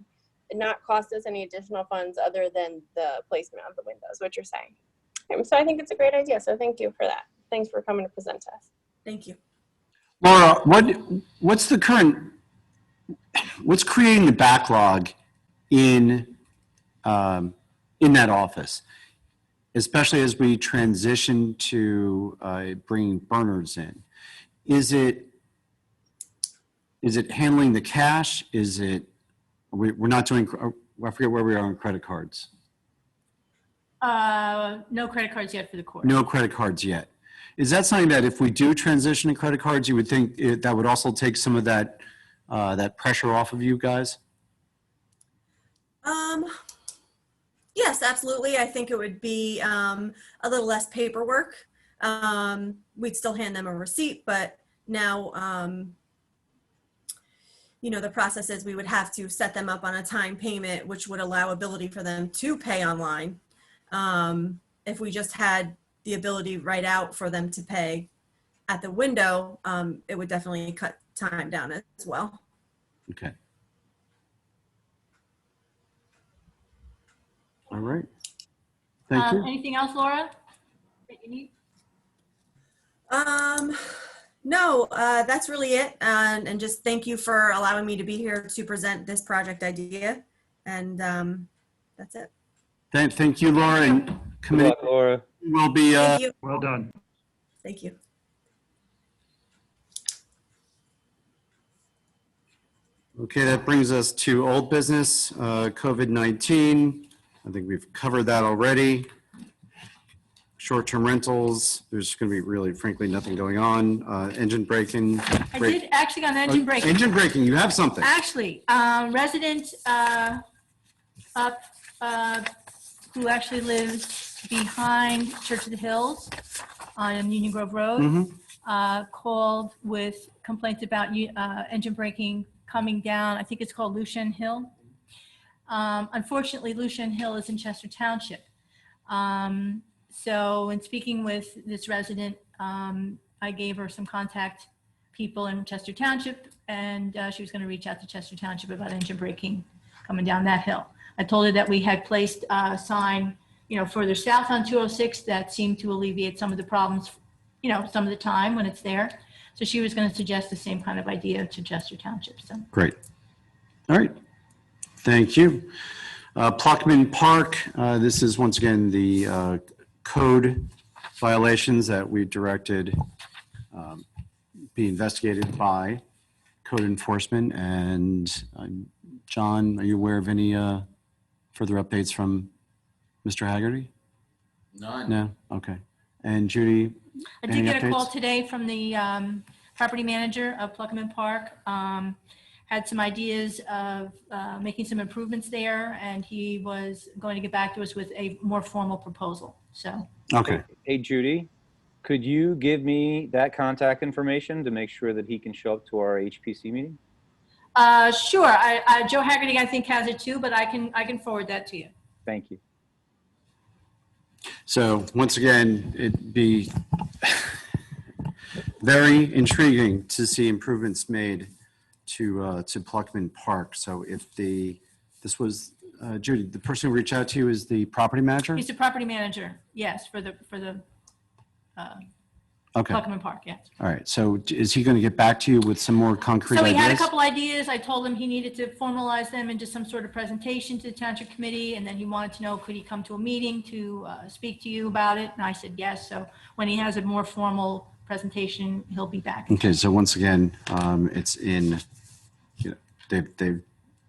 not cost us any additional funds other than the placement of the windows, what you're saying. So I think it's a great idea. So thank you for that. Thanks for coming to present to us. Thank you. Laura, what's creating the backlog in that office, especially as we transition to bringing burners in? Is it handling the cash? Is it, we're not doing, I forget where we are on credit cards. No credit cards yet for the court. No credit cards yet. Is that something that if we do transition to credit cards, you would think that would also take some of that pressure off of you guys? Yes, absolutely. I think it would be a little less paperwork. We'd still hand them a receipt, but now, you know, the process is we would have to set them up on a time payment, which would allow ability for them to pay online. If we just had the ability right out for them to pay at the window, it would definitely cut time down as well. Okay. All right. Thank you. Anything else, Laura, that you need? No, that's really it. And just thank you for allowing me to be here to present this project idea. And that's it. Thank you, Laura. And Good committee luck, Laura. will be. Thank you. Well done. Thank you. Okay, that brings us to old business, COVID-19. I think we've covered that already. Short-term rentals, there's going to be really, frankly, nothing going on. Engine braking. I did actually on engine braking. Engine braking, you have something. Actually, resident up who actually lives behind Church of the Hills on Union Grove Road called with complaints about engine braking coming down. I think it's called Lucian Hill. Unfortunately, Lucian Hill is in Chester Township. So in speaking with this resident, I gave her some contact people in Chester Township, and she was going to reach out to Chester Township about engine braking coming down that hill. I told her that we had placed a sign, you know, further south on 206 that seemed to alleviate some of the problems, you know, some of the time when it's there. So she was going to suggest the same kind of idea to Chester Township. So Great. All right. Thank you. Pluckman Park, this is once again the code violations that we directed be investigated by code enforcement. And John, are you aware of any further updates from Mr. Haggerty? None. No? Okay. And Judy? I did any get a call updates? today from the property manager of Pluckman Park. Had some ideas of making some improvements there, and he was going to get back to us with a more formal proposal. So. Okay. Hey, Judy, could you give me that contact information to make sure that he can show up to our HPC meeting? Sure. Joe Haggerty, I think, has it too, but I can forward that to you. Thank you. So once again, it'd be very intriguing to see improvements made to Pluckman Park. So if this was, Judy, the person who reached out to you is the property manager? He's the property manager, yes, for the Okay, all Buckingham Park, yeah. right. So is he going to get back to you with some more concrete So he ideas? had a couple ideas. I told him he needed to formalize them into some sort of presentation to the Township Committee, and then he wanted to know, could he come to a meeting to speak to you about it? And I said yes. So when he has a more formal presentation, he'll be back. Okay, so once again, it's in, they've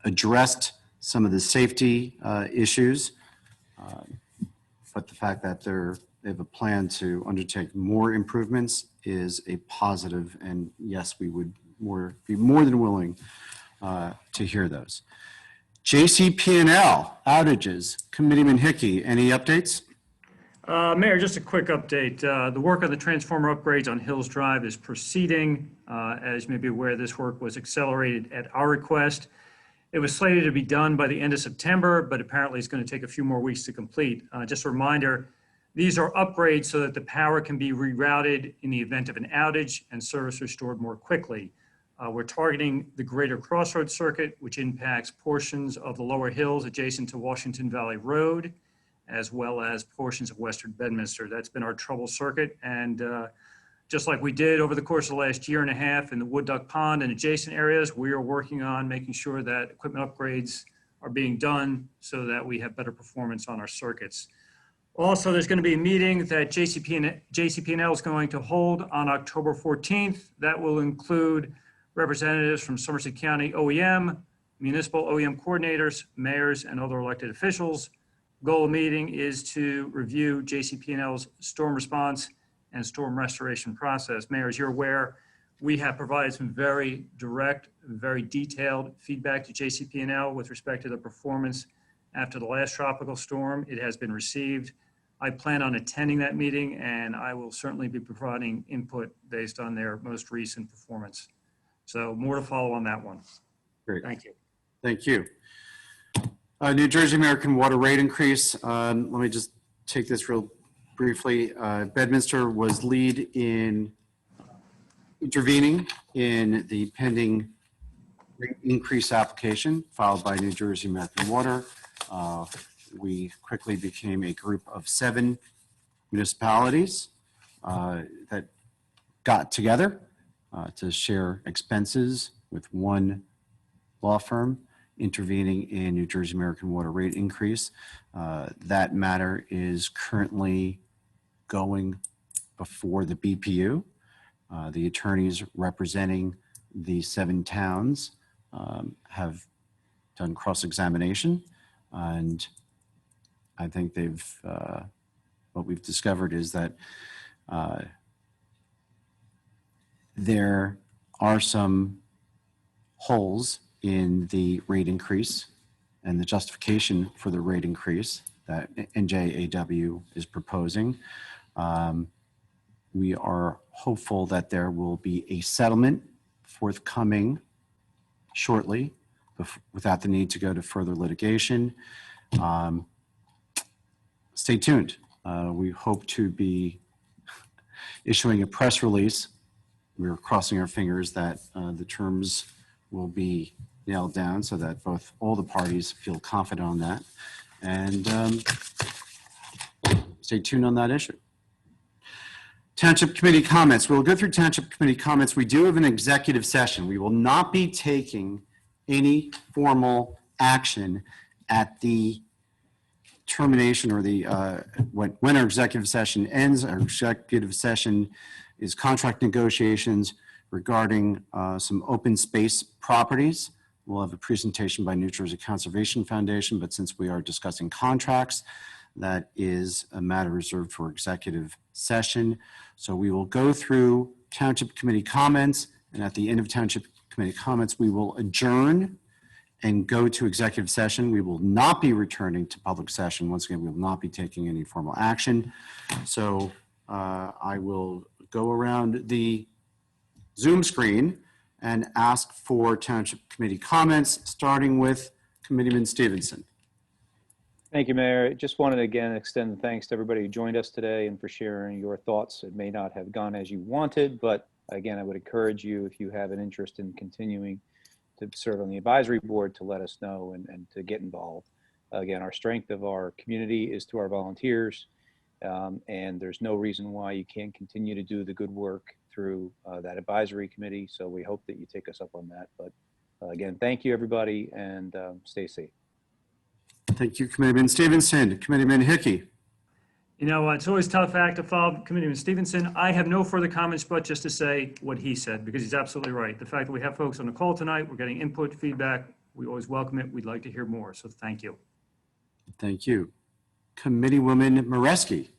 addressed some of the safety issues, but the fact that they have a plan to undertake more improvements is a positive, and yes, we would be more than willing to hear those. JCP&L outages, Committeeman Hickey, any updates? Mayor, just a quick update. The work on the transformer upgrades on Hills Drive is proceeding. As you may be aware, this work was accelerated at our request. It was slated to be done by the end of September, but apparently it's going to take a few more weeks to complete. Just a reminder, these are upgrades so that the power can be rerouted in the event of an outage and service restored more quickly. We're targeting the Greater Crossroads Circuit, which impacts portions of the lower hills adjacent to Washington Valley Road, as well as portions of Western Bedminster. That's been our trouble circuit. And just like we did over the course of the last year and a half in the Wood Duck Pond and adjacent areas, we are working on making sure that equipment upgrades are being done so that we have better performance on our circuits. Also, there's going to be a meeting that JCP&L is going to hold on October 14th. That will include representatives from Somerset County OEM, municipal OEM coordinators, mayors, and other elected officials. Goal of the meeting is to review JCP&L's storm response and storm restoration process. Mayor, as you're aware, we have provided some very direct, very detailed feedback to JCP&L with respect to the performance after the last tropical storm. It has been received. I plan on attending that meeting, and I will certainly be providing input based on their most recent performance. So more to follow on that one. Great. Thank you. Thank you. New Jersey American water rate increase. Let me just take this real briefly. Bedminster was lead in intervening in the pending rate increase application filed by New Jersey American Water. We quickly became a group of 7 municipalities that got together to share expenses with one law firm intervening in New Jersey American Water rate increase. That matter is currently going before the BPU. The attorneys representing the 7 towns have done cross-examination, and I think what we've discovered is that there are some holes in the rate increase and the justification for the rate increase that NJAW is proposing. We are hopeful that there will be a settlement forthcoming shortly without the need to go to further litigation. Stay tuned. We hope to be issuing a press release. We're crossing our fingers that the terms will be nailed down so that all the parties feel confident on that. And stay tuned on that issue. Township Committee comments. We'll go through Township Committee comments. We do have an executive session. We will not be taking any formal action at the termination or the when our executive session ends. Our executive session is contract negotiations regarding some open space properties. We'll have a presentation by New Jersey Conservation Foundation, but since we are discussing contracts, that is a matter reserved for executive session. So we will go through Township Committee comments, and at the end of Township Committee comments, we will adjourn and go to executive session. We will not be returning to public session. Once again, we will not be taking any formal action. So I will go around the Zoom screen and ask for Township Committee comments, starting with Committeeman Stevenson. Thank you, Mayor. Just wanted to again extend thanks to everybody who joined us today and for sharing your thoughts. It may not have gone as you wanted, but again, I would encourage you, if you have an interest in continuing to serve on the advisory board, to let us know and to get involved. Again, our strength of our community is through our volunteers. And there's no reason why you can't continue to do the good work through that advisory committee. So we hope that you take us up on that. But again, thank you, everybody, and stay safe. Thank you, Committeeman Stevenson. Committeeman Hickey. You know, it's always tough act to follow Committeeman Stevenson. I have no further comments, but just to say what he said, because he's absolutely right. The fact that we have folks on the call tonight, we're getting input, feedback, we always welcome it. We'd like to hear more, so thank you. Thank you. Committeewoman Mareski.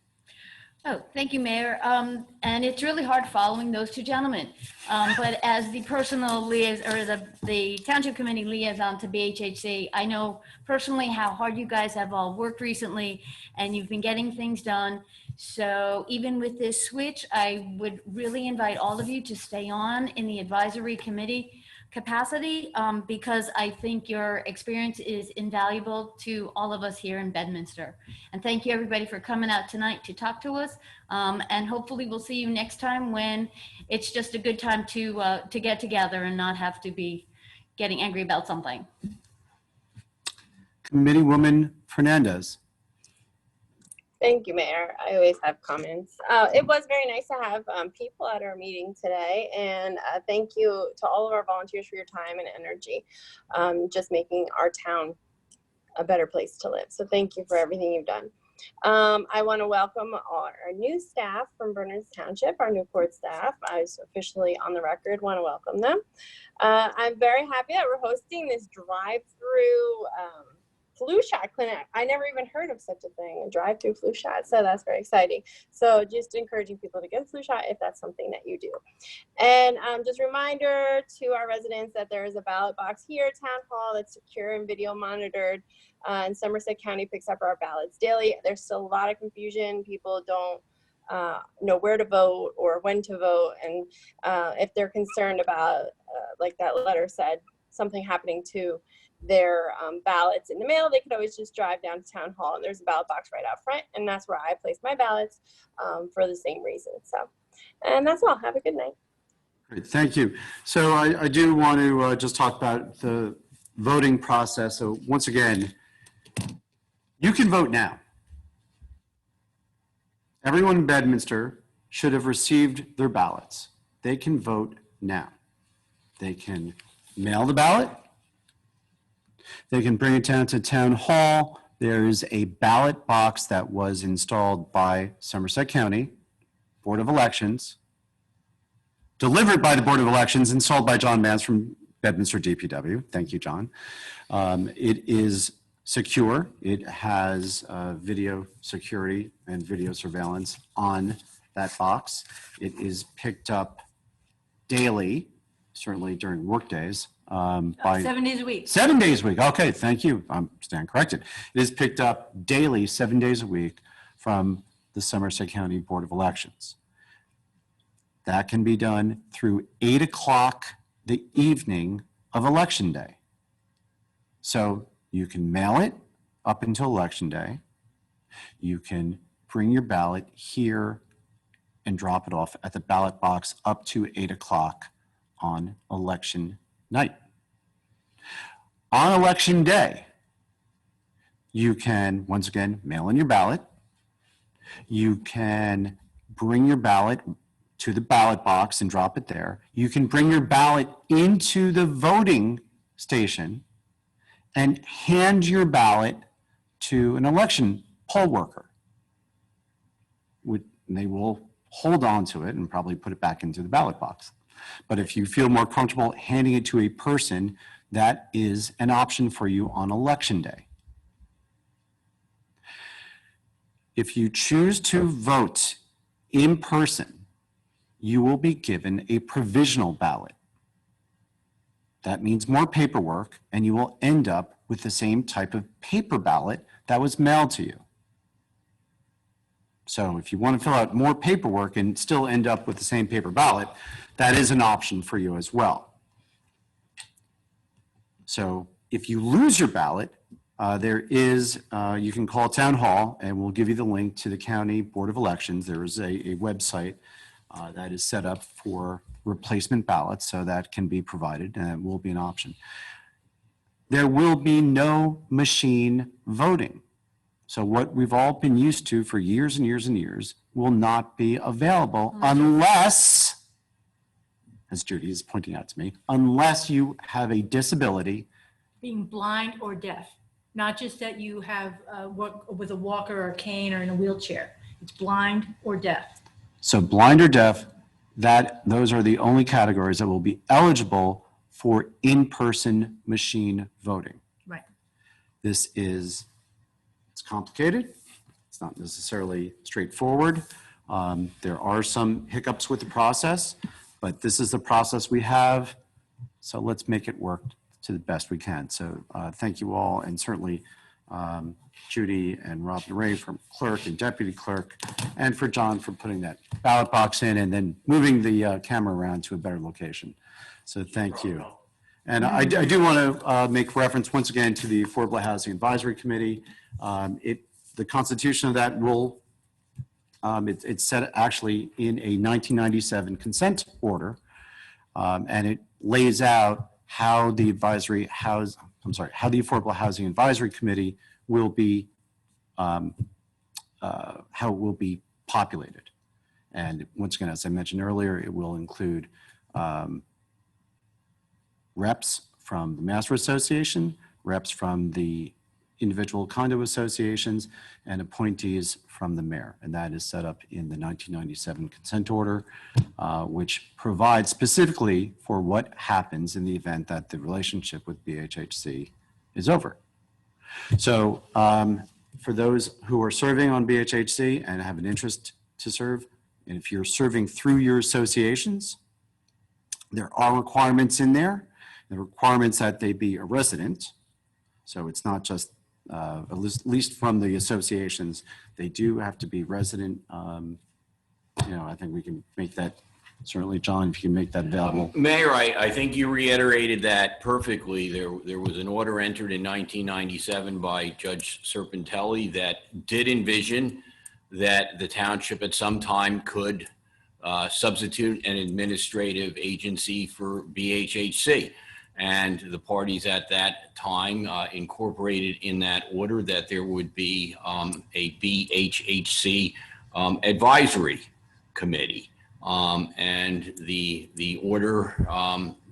Oh, thank you, Mayor. And it's really hard following those two gentlemen. But as the personal liaison, or the Township Committee liaison to BHHC, I know personally how hard you guys have all worked recently, and you've been getting things done. So even with this switch, I would really invite all of you to stay on in the advisory committee capacity, because I think your experience is invaluable to all of us here in Bedminster. And thank you, everybody, for coming out tonight to talk to us. And hopefully we'll see you next time when it's just a good time to get together and not have to be getting angry about something. Committeewoman Fernandez. Thank you, Mayor. I always have comments. It was very nice to have people at our meeting today, and thank you to all of our volunteers for your time and energy, just making our town a better place to live. So thank you for everything you've done. I want to welcome our new staff from Berners Township, our new court staff. I was officially on the record, want to welcome them. I'm very happy that we're hosting this drive-through flu shot clinic. I never even heard of such a thing, a drive-through flu shot. So that's very exciting. So just encouraging people to get a flu shot if that's something that you do. And just a reminder to our residents that there is a ballot box here at Town Hall that's secure and video monitored. And Somerset County picks up our ballots daily. There's still a lot of confusion. People don't know where to vote or when to vote. And if they're concerned about, like that letter said, something happening to their ballots in the mail, they could always just drive down to Town Hall, and there's a ballot box right out front, and that's where I place my ballots for the same reason. So, and that's all. Have a good night. Great, thank you. So I do want to just talk about the voting process. So once again, you can vote now. Everyone in Bedminster should have received their ballots. They can vote now. They can mail the ballot. They can bring it down to Town Hall. There's a ballot box that was installed by Somerset County Board of Elections, delivered by the Board of Elections, installed by John Mans from Bedminster DPW. Thank you, John. It is secure. It has video security and video surveillance on that box. It is picked up daily, certainly during work days. By 7 days a week. 7 days a week. Okay, thank you. I'm stand corrected. It is picked up daily, 7 days a week from the Somerset County Board of Elections. That can be done through 8 o'clock the evening of Election Day. So you can mail it up until Election Day. You can bring your ballot here and drop it off at the ballot box up to 8 o'clock on Election night. On Election Day, you can, once again, mail in your ballot. You can bring your ballot to the ballot box and drop it there. You can bring your ballot into the voting station and hand your ballot to an election poll worker. They will hold on to it and probably put it back into the ballot box. But if you feel more comfortable handing it to a person, that is an option for you on Election Day. If you choose to vote in person, you will be given a provisional ballot. That means more paperwork, and you will end up with the same type of paper ballot that was mailed to you. So if you want to fill out more paperwork and still end up with the same paper ballot, that is an option for you as well. So if you lose your ballot, you can call Town Hall and we'll give you the link to the County Board of Elections. There is a website that is set up for replacement ballots, so that can be provided and it will be an option. There will be no machine voting. So what we've all been used to for years and years and years will not be available unless, as Judy is pointing out to me, unless you have a disability. Being blind or deaf, not just that you have with a walker or a cane or in a wheelchair. It's blind or deaf. So blind or deaf, those are the only categories that will be eligible for in-person machine voting. Right. It's complicated. It's not necessarily straightforward. There are some hiccups with the process, but this is the process we have. So let's make it work to the best we can. So thank you all, and certainly Judy and Rob and Ray from clerk and deputy clerk, and for John for putting that ballot box in and then moving the camera around to a better location. So thank you. And I do want to make reference once again to the Affordable Housing Advisory Committee. The constitution of that rule, it's set actually in a 1997 consent order, and it lays out how the how the Affordable Housing Advisory Committee will be, how it will be populated. And once again, as I mentioned earlier, it will include reps from the Master Association, reps from the individual condo associations, and appointees from the mayor. And that is set up in the 1997 consent order, which provides specifically for what happens in the event that the relationship with BHHC is over. So for those who are serving on BHHC and have an interest to serve, and if you're serving through your associations, there are requirements in there. The requirements that they be a resident. So it's not just, at least from the associations, they do have to be resident. I think we can make that, certainly, John, if you can make that available. Mayor, I think you reiterated that perfectly. There was an order entered in 1997 by Judge Serpentelli that did envision that the township at some time could substitute an administrative agency for BHHC. And the parties at that time incorporated in that order that there would be a BHHC advisory committee. And the order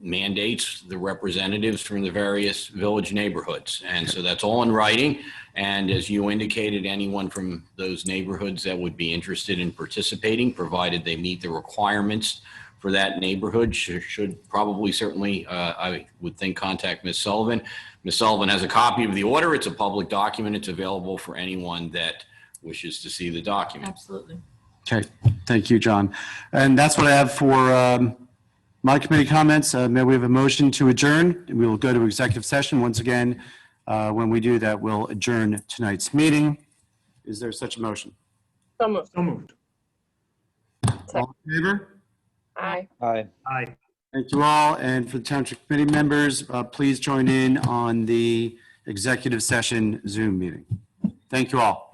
mandates the representatives from the various village neighborhoods. And so that's all in writing. And as you indicated, anyone from those neighborhoods that would be interested in participating, provided they meet the requirements for that neighborhood, should probably certainly, I would think, contact Ms. Sullivan. Ms. Sullivan has a copy of the order. It's a public document. It's available for anyone that wishes to see the document. Absolutely. Okay, thank you, John. And that's what I have for my committee comments. May we have a motion to adjourn? We will go to executive session. Once again, when we do that, we'll adjourn tonight's meeting. Is there such a motion? So moved. So moved. All in favor? Aye. Aye. Aye. Thank you all. And for the Township Committee members, please join in on the executive session Zoom meeting. Thank you all.